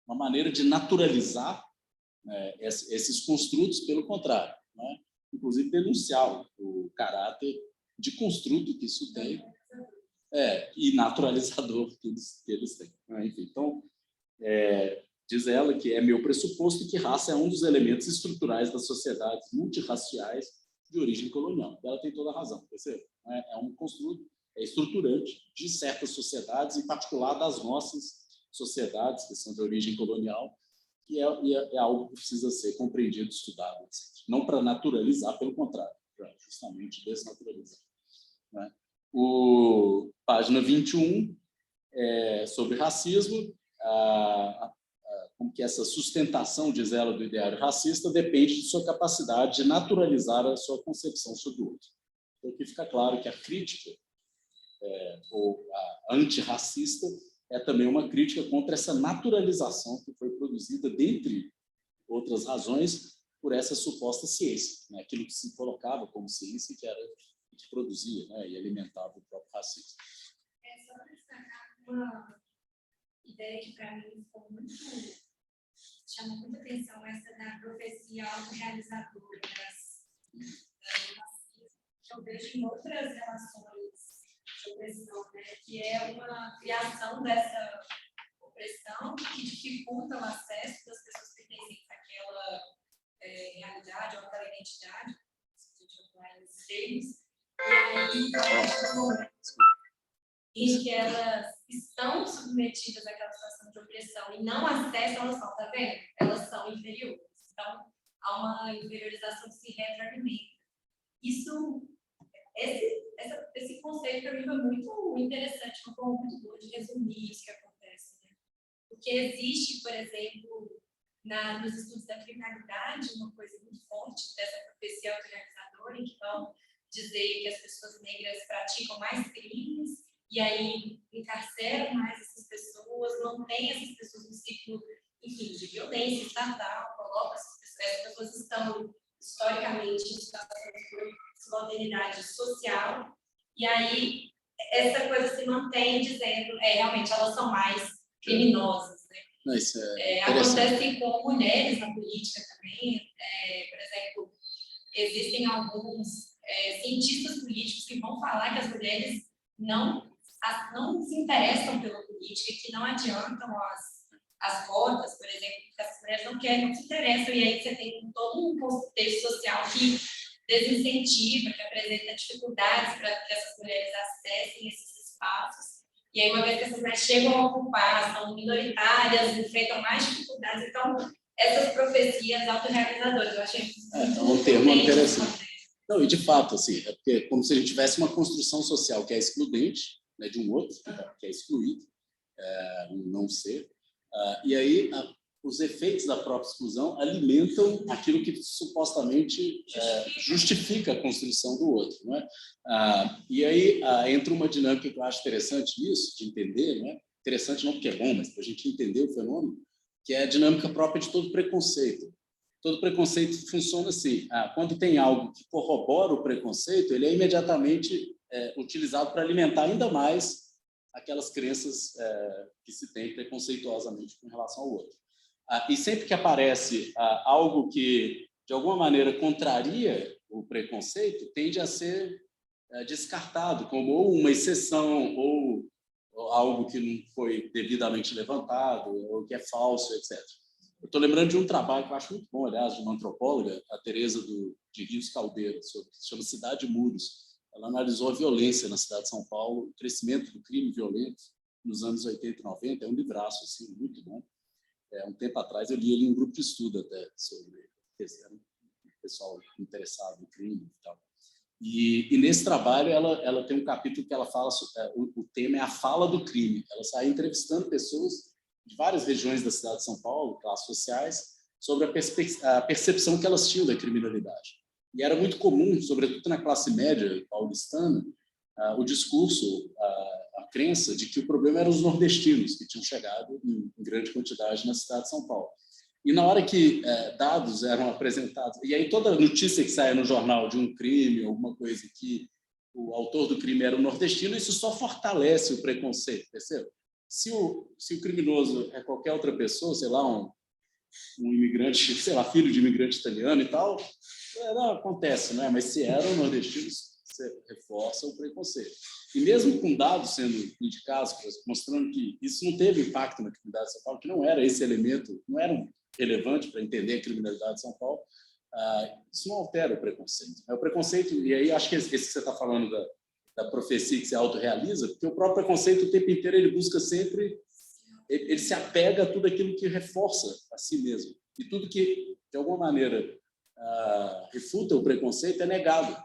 uma maneira de naturalizar esses construtos, pelo contrário, né? Inclusive denunciar o caráter de construto que isso tem, e naturalizador que eles têm. Né? Enfim, então, diz ela que é meu pressuposto que raça é um dos elementos estruturais das sociedades multirraciais de origem colonial. Ela tem toda a razão, percebe? É um construto, é estruturante de certas sociedades, em particular das nossas sociedades, que são de origem colonial, e é algo que precisa ser compreendido, estudado, etc. Não para naturalizar, pelo contrário, para justamente desnaturalizar. Né? Página 21, sobre racismo, como que essa sustentação, diz ela, do ideário racista depende de sua capacidade de naturalizar a sua concepção sobre o outro. Então, aqui fica claro que a crítica, ou a antirracista, é também uma crítica contra essa naturalização que foi produzida, dentre outras razões, por essa suposta ciência, né? Aquilo que se colocava como ciência, que produzia, né? E alimentava o próprio racismo. Só para destacar uma ideia que, para mim, chama muita atenção, essa da profecia autorrealizadora das racismo, que eu vejo em outras relações de opressão, né? Que é uma criação dessa opressão que dificulta o acesso das pessoas pertencentes àquela realidade ou àquela identidade, se a gente falar em termos, e aí, em que elas estão submetidas àquela situação de opressão e não acessam, elas falam, tá vendo? Elas são inferiores. Então, há uma inferiorização que se retroalimenta. Esse conceito, para mim, foi muito interessante, uma forma muito boa de resumir isso que acontece. Né? Porque existe, por exemplo, nos estudos da criminalidade, uma coisa muito forte dessa profecia autorrealizadora, em que vão dizer que as pessoas negras praticam mais crimes e aí encarceram mais essas pessoas, mantêm essas pessoas no ciclo, enfim, de violência estatal, colocam essas pessoas estão historicamente em situação de subalternidade social, e aí essa coisa se mantém dizendo, realmente elas são mais criminosas, né? Não, isso acontece com mulheres na política também, por exemplo, existem alguns cientistas políticos que vão falar que as mulheres não se interessam pela política, que não adiantam as cotas, por exemplo, porque as mulheres não querem, não se interessam, e aí você tem todo um contexto social que desincentiva, que apresenta dificuldades para que essas mulheres acessem esses espaços. E aí, uma vez que essas mulheres chegam a ocupar, são minoritárias, enfrentam mais dificuldades. Então, essas profecias autorrealizadoras, eu achei é um termo interessante. Não, e de fato, assim, é porque é como se a gente tivesse uma construção social que é excludente, né, de um outro, que é excluído, um não ser, e aí os efeitos da própria exclusão alimentam aquilo que supostamente justifica a construção do outro, não é? E aí entra uma dinâmica que eu acho interessante nisso, de entender, não é? Interessante não porque é bom, mas para a gente entender o fenômeno, que é a dinâmica própria de todo preconceito. Todo preconceito funciona assim, quando tem algo que corrobora o preconceito, ele é imediatamente utilizado para alimentar ainda mais aquelas crenças que se tem preconceituosamente com relação ao outro. E sempre que aparece algo que, de alguma maneira, contraria o preconceito, tende a ser descartado como ou uma exceção, ou algo que não foi devidamente levantado, ou que é falso, etc. Eu estou lembrando de um trabalho que eu acho muito bom, aliás, de uma antropóloga, a Tereza de Rios Caldeira, que se chama Cidade de Muros. Ela analisou a violência na cidade de São Paulo, o crescimento do crime violento nos anos 80 e 90. É um livraço, assim, muito bom. Um tempo atrás eu li ele em um grupo de estudo até, sobre o pessoal interessado em crime e tal. E nesse trabalho ela tem um capítulo que ela fala, o tema é a fala do crime. Ela sai entrevistando pessoas de várias regiões da cidade de São Paulo, classes sociais, sobre a percepção que elas tinham da criminalidade. E era muito comum, sobretudo na classe média paulistana, o discurso, a crença de que o problema eram os nordestinos que tinham chegado em grande quantidade na cidade de São Paulo. E na hora que dados eram apresentados, e aí toda notícia que saia no jornal de um crime, alguma coisa que o autor do crime era um nordestino, isso só fortalece o preconceito, percebe? Se o criminoso é qualquer outra pessoa, sei lá, um imigrante, sei lá, filho de imigrante italiano e tal, não acontece, não é? Mas se eram nordestinos, você reforça o preconceito. E mesmo com dados sendo indicados, mostrando que isso não teve impacto na criminalidade de São Paulo, que não era esse elemento, não era relevante para entender a criminalidade de São Paulo, isso não altera o preconceito. O preconceito, e aí acho que esse que você está falando da profecia que se autorrealiza, porque o próprio preconceito o tempo inteiro ele busca sempre, ele se apega a tudo aquilo que reforça a si mesmo. E tudo que, de alguma maneira, refuta o preconceito é negado,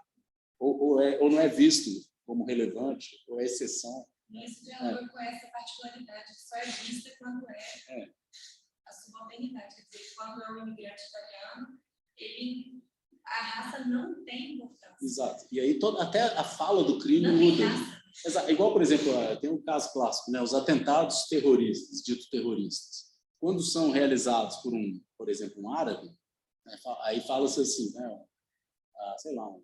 ou não é visto como relevante, ou é exceção. Isso dialoga com essa particularidade que só é vista quando é a subalternidade. Quer dizer, quando é um imigrante italiano, a raça não tem importância. Exato. E aí até a fala do crime muda. Exato. Igual, por exemplo, tem um caso clássico, né? Os atentados terroristas, ditos terroristas. Quando são realizados por exemplo, um árabe, né? Aí fala-se assim, né? Sei lá, um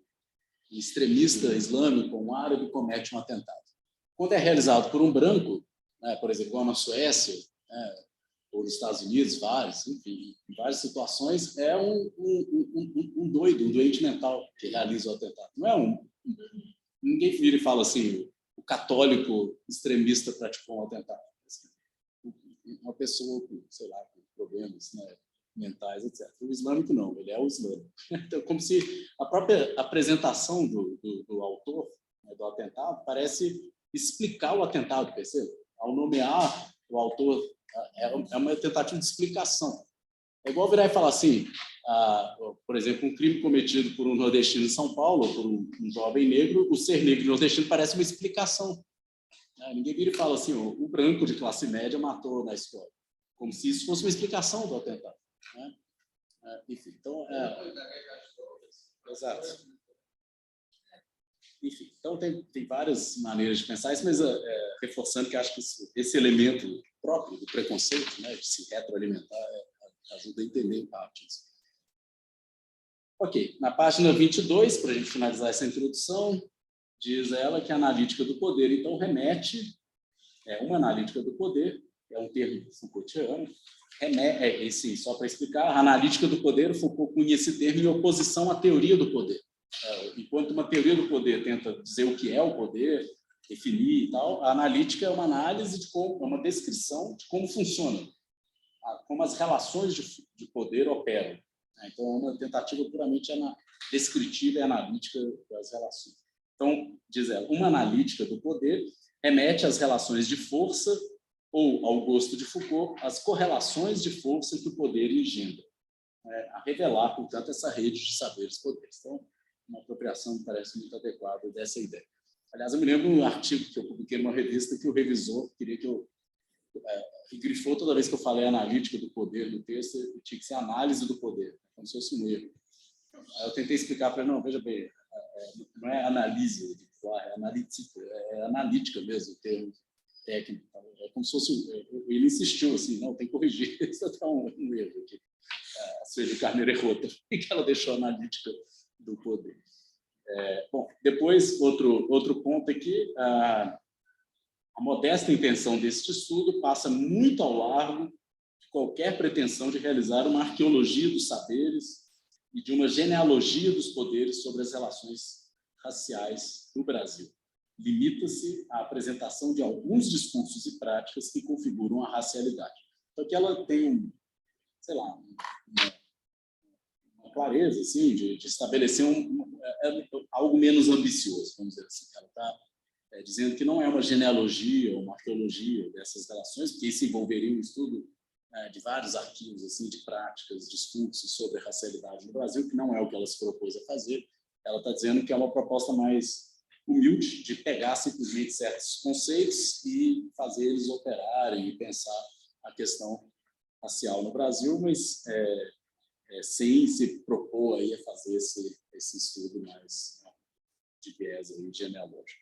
extremista islâmico, um árabe comete um atentado. Quando é realizado por um branco, né? Por exemplo, igual na Suécia, né? Ou nos Estados Unidos, enfim, em várias situações, é um doido, um doente mental que realiza o atentado. Não é ninguém vira e fala assim, o católico extremista praticou um atentado. Uma pessoa com, sei lá, com problemas, né, mentais, etc. O islâmico não, ele é o islâmico. Então, como se a própria apresentação do autor, né, do atentado parece explicar o atentado, percebe? Ao nomear o autor, é uma tentativa de explicação. É igual virar e falar assim, por exemplo, um crime cometido por um nordestino em São Paulo, por um jovem negro, o ser negro nordestino parece uma explicação. Ninguém vira e fala assim, o branco de classe média matou na escola, como se isso fosse uma explicação do atentado. Né? Enfim, então... Exato. Enfim, então tem várias maneiras de pensar isso, mas reforçando que acho que esse elemento próprio do preconceito, né, de se retroalimentar, ajuda a entender em parte isso. Ok, na página 22, para a gente finalizar essa introdução, diz ela que a analítica do poder, então, remete, uma analítica do poder, é um termo Foucaultiano, sim, só para explicar, a analítica do poder, Foucault cunha esse termo em oposição à teoria do poder. Enquanto uma teoria do poder tenta dizer o que é o poder, definir e tal, a analítica é uma análise é uma descrição de como funciona, como as relações de poder operam. Então, é uma tentativa puramente descritiva e analítica das relações. Então, diz ela, uma analítica do poder remete às relações de força ou, ao gosto de Foucault, às correlações de força que o poder engendra, a revelar, portanto, essa rede de saberes e poderes. Então, uma apropriação me parece muito adequada dessa ideia. Aliás, eu me lembro de um artigo que eu publiquei numa revista que o revisor queria que eu grifou toda vez que eu falei analítica do poder no texto, tinha que ser análise do poder, como se fosse um erro. Aí eu tentei explicar para ele, não, veja bem, não é análise, é analítica, analítica mesmo, o termo técnico. É como se fosse, ele insistiu assim, não, tem que corrigir, isso está um erro aqui. A Sueli Carneiro errou também, que ela deixou a analítica do poder. Bom, depois, outro ponto aqui, a modesta intenção deste estudo passa muito ao largo de qualquer pretensão de realizar uma arqueologia dos saberes e de uma genealogia dos poderes sobre as relações raciais no Brasil. Limita-se à apresentação de alguns discursos e práticas que configuram a racialidade. Então, que ela tem, sei lá, uma clareza assim, de estabelecer algo menos ambicioso, vamos dizer assim. Ela está dizendo que não é uma genealogia ou uma arqueologia dessas relações, porque isso envolveria um estudo de vários arquivos assim, de práticas, discursos sobre a racialidade no Brasil, que não é o que ela se propôs a fazer. Ela está dizendo que é uma proposta mais humilde de pegar simplesmente certos conceitos e fazer eles operarem e pensar a questão racial no Brasil, mas sem se propor aí a fazer esse estudo mais, né, de viés aí genealógico.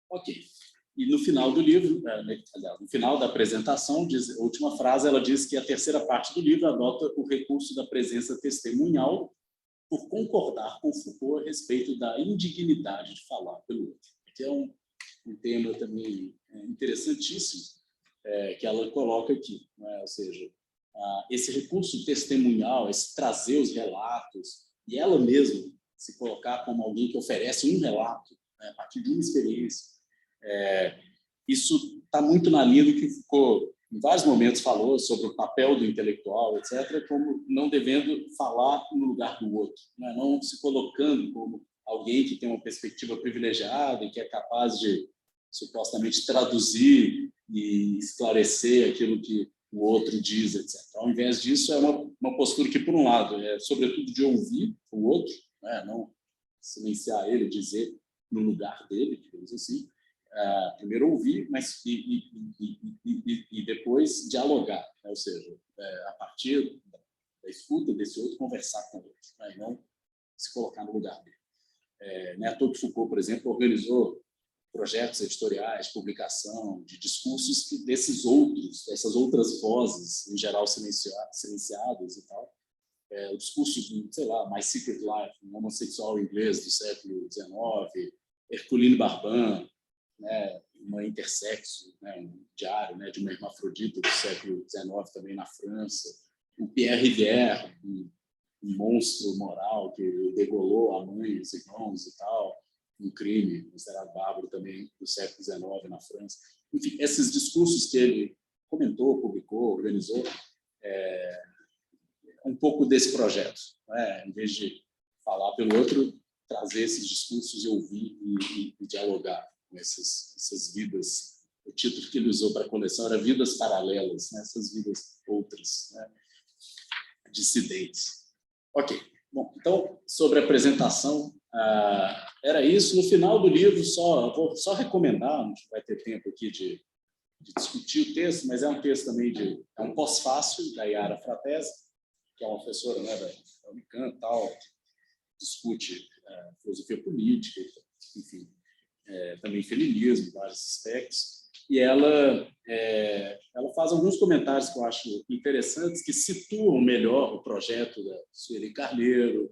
Ok. E no final do livro, no final da apresentação, a última frase, ela diz que a terceira parte do livro adota o recurso da presença testemunhal por concordar com Foucault a respeito da indignidade de falar pelo outro, que é um tema também interessantíssimo, que ela coloca aqui, né? Ou seja, esse recurso testemunhal, esse trazer os relatos, e ela mesma se colocar como alguém que oferece um relato, né, a partir de uma experiência, isso está muito na linha do que Foucault, em vários momentos, falou sobre o papel do intelectual, etc., como não devendo falar no lugar do outro, né? Não se colocando como alguém que tem uma perspectiva privilegiada e que é capaz de, supostamente, traduzir e esclarecer aquilo que o outro diz, etc. Ao invés disso, é uma postura que, por um lado, é sobretudo de ouvir o outro, né? Não silenciar ele, dizer no lugar dele, digamos assim. Primeiro ouvir, mas e depois dialogar, né? Ou seja, a partir da escuta desse outro, conversar com o outro, né? E não se colocar no lugar dele. Não é à toa que Foucault, por exemplo, organizou projetos editoriais, publicação de discursos dessas outras vozes, em geral silenciadas e tal. O discurso de, sei lá, My Secret Life, um homossexual inglês do século XIX, Herculino Barban, né, uma intersexo, né, um diário, né, de uma hermafrodita do século XIX também na França, o Pierre Rivière, um monstro moral que degolou a mãe, os irmãos e tal, um crime considerado bárbaro também do século XIX na França. Enfim, esses discursos que ele comentou, publicou, organizou, um pouco desse projeto, né? Em vez de falar pelo outro, trazer esses discursos e ouvir e dialogar com essas vidas. O título que ele usou para a coleção era Vidas Paralelas, né? Essas vidas outras, né? Dissidentes. Ok. Bom, então, sobre a apresentação, era isso. No final do livro, vou só recomendar, não vai ter tempo aqui de discutir o texto, mas é um texto também é um pós-fácil da Yara Fratesi, que é uma professora, né, da Unicamp, tal, que discute filosofia política, enfim, também feminismo, vários aspectos. E ela faz alguns comentários que eu acho interessantes, que situam melhor o projeto da Sueli Carneiro,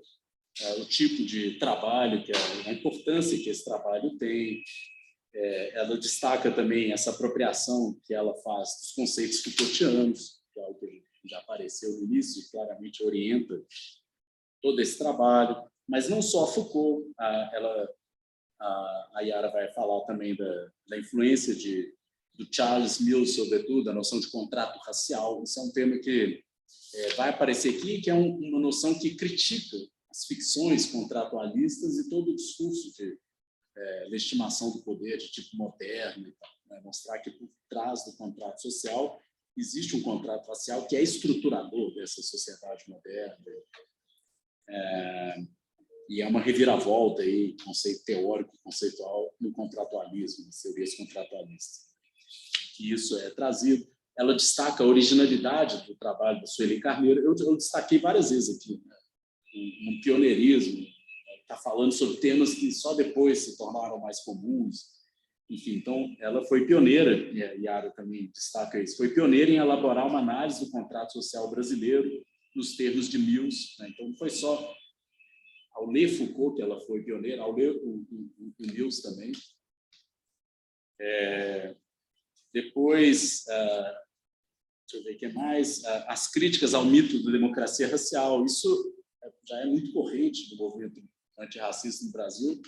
o tipo de trabalho, a importância que esse trabalho tem. Ela destaca também essa apropriação que ela faz dos conceitos Foucaultianos, que é algo que já apareceu no início e claramente orienta todo esse trabalho. Mas não só Foucault, a Yara vai falar também da influência do Charles Mills, sobretudo, a noção de contrato racial. Isso é um tema que vai aparecer aqui, que é uma noção que critica as ficções contratualistas e todo o discurso de legitimação do poder de tipo moderno, e tal, né? Mostrar que por trás do contrato social existe um contrato racial que é estruturador dessa sociedade moderna. E é uma reviravolta aí, conceito teórico, conceitual, no contratualismo, nas teorias contratualistas. Que isso é trazido. Ela destaca a originalidade do trabalho da Sueli Carneiro. Eu destaquei várias vezes aqui, né? Um pioneirismo, está falando sobre temas que só depois se tornaram mais comuns. Enfim, então, ela foi pioneira, e a Yara também destaca isso, foi pioneira em elaborar uma análise do contrato social brasileiro nos termos de Mills, né? Então, não foi só ao ler Foucault que ela foi pioneira, ao ler o Mills também. Depois, deixa eu ver o que mais, as críticas ao mito da democracia racial, isso já é muito corrente do movimento antirracista no Brasil,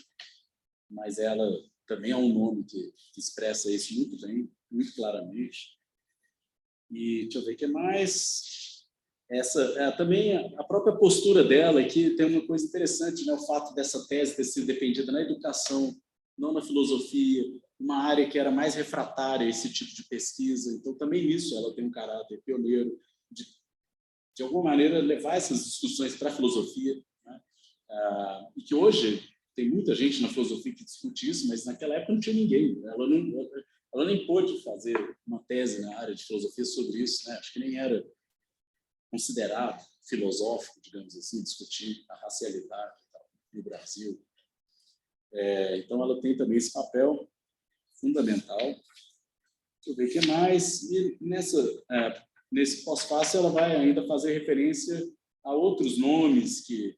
mas ela também é um nome que expressa isso muito bem, muito claramente. E deixa eu ver o que mais. Também a própria postura dela aqui tem uma coisa interessante, né? O fato dessa tese ter sido defendida na educação, não na filosofia, uma área que era mais refratária a esse tipo de pesquisa. Então, também nisso ela tem um caráter pioneiro de alguma maneira, levar essas discussões para a filosofia, né? E que hoje tem muita gente na filosofia que discute isso, mas naquela época não tinha ninguém. Ela nem pôde fazer uma tese na área de filosofia sobre isso, né? Acho que nem era considerado filosófico, digamos assim, discutir a racialidade no Brasil. Então, ela tem também esse papel fundamental. Deixa eu ver o que mais. E nesse pós-fácil, ela vai ainda fazer referência a outros nomes que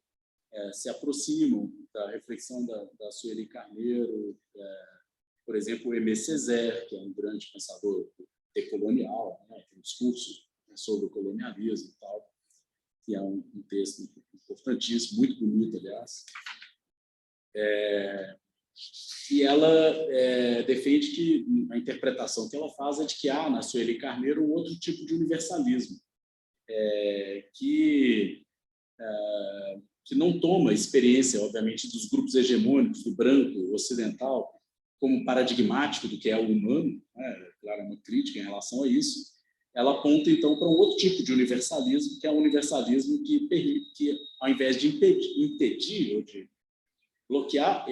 se aproximam da reflexão da Sueli Carneiro, por exemplo, o Aimé Césaire, que é um grande pensador decolonial, né, tem um discurso sobre o colonialismo e tal, que é um texto importantíssimo, muito bonito, aliás. E ela defende que a interpretação que ela faz é de que há na Sueli Carneiro um outro tipo de universalismo, que não toma a experiência, obviamente, dos grupos hegemônicos, do branco ocidental, como paradigmático do que é o humano, né? Claro, uma crítica em relação a isso. Ela aponta, então, para um outro tipo de universalismo, que é um universalismo que permite, que, ao invés de impedir ou de bloquear,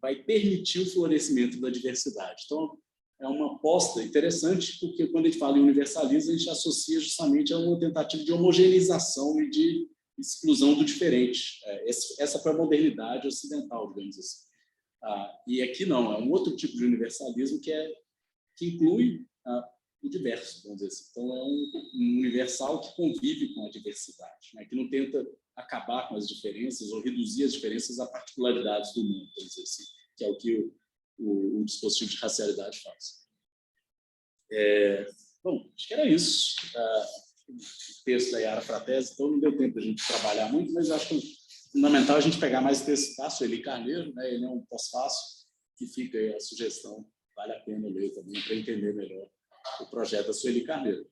vai permitir o florescimento da diversidade. Então, é uma aposta interessante, porque quando a gente fala em universalismo, a gente associa justamente a uma tentativa de homogeneização e de exclusão do diferente. Essa foi a modernidade ocidental, digamos assim. E aqui não, é um outro tipo de universalismo que inclui o diverso, vamos dizer assim. Então, é um universal que convive com a diversidade, né? Que não tenta acabar com as diferenças ou reduzir as diferenças a particularidades do mundo, vamos dizer assim, que é o que o dispositivo de racialidade faz. Bom, acho que era isso. O texto da Yara Fratesi, então não deu tempo da gente trabalhar muito, mas acho que é fundamental a gente pegar mais o texto da Sueli Carneiro, né? Ele é um pós-fácil, que fica aí a sugestão, vale a pena ler também para entender melhor o projeto da Sueli Carneiro.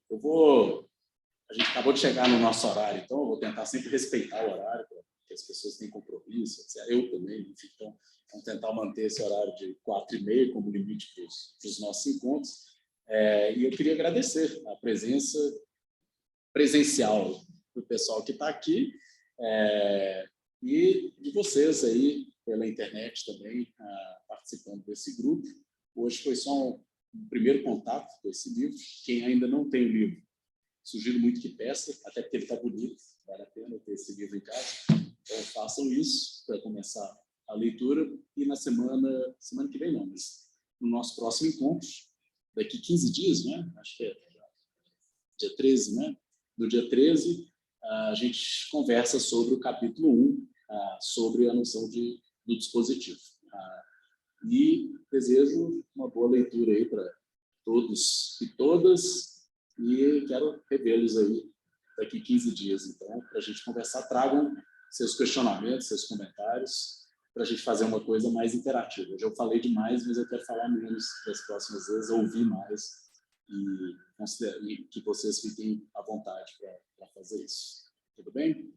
A gente acabou de chegar no nosso horário, então eu vou tentar sempre respeitar o horário, porque as pessoas têm compromisso, etc. Eu também, enfim, então vamos tentar manter esse horário de 4h30 como limite para os nossos encontros. E eu queria agradecer a presença presencial do pessoal que está aqui e de vocês aí pela internet também participando desse grupo. Hoje foi só um primeiro contato com esse livro. Quem ainda não tem o livro, sugiro muito que peça, até porque ele está bonito, vale a pena ter esse livro em casa. Então façam isso para começar a leitura e na semana que vem não, mas no nosso próximo encontro, daqui 15 dias, né? Acho que é dia 13, né? No dia 13, a gente conversa sobre o capítulo 1, sobre a noção do dispositivo. E desejo uma boa leitura aí para todos e todas, e quero revê-los aí daqui 15 dias, então, para a gente conversar. Tragam seus questionamentos, seus comentários, para a gente fazer uma coisa mais interativa. Hoje eu falei demais, mas eu quero falar menos das próximas vezes, ouvir mais e que vocês fiquem à vontade para fazer isso. Tudo bem?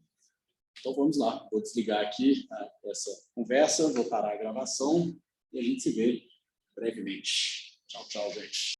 Então vamos lá, vou desligar aqui essa conversa, vou parar a gravação e a gente se vê brevemente. Tchau, tchau, gente.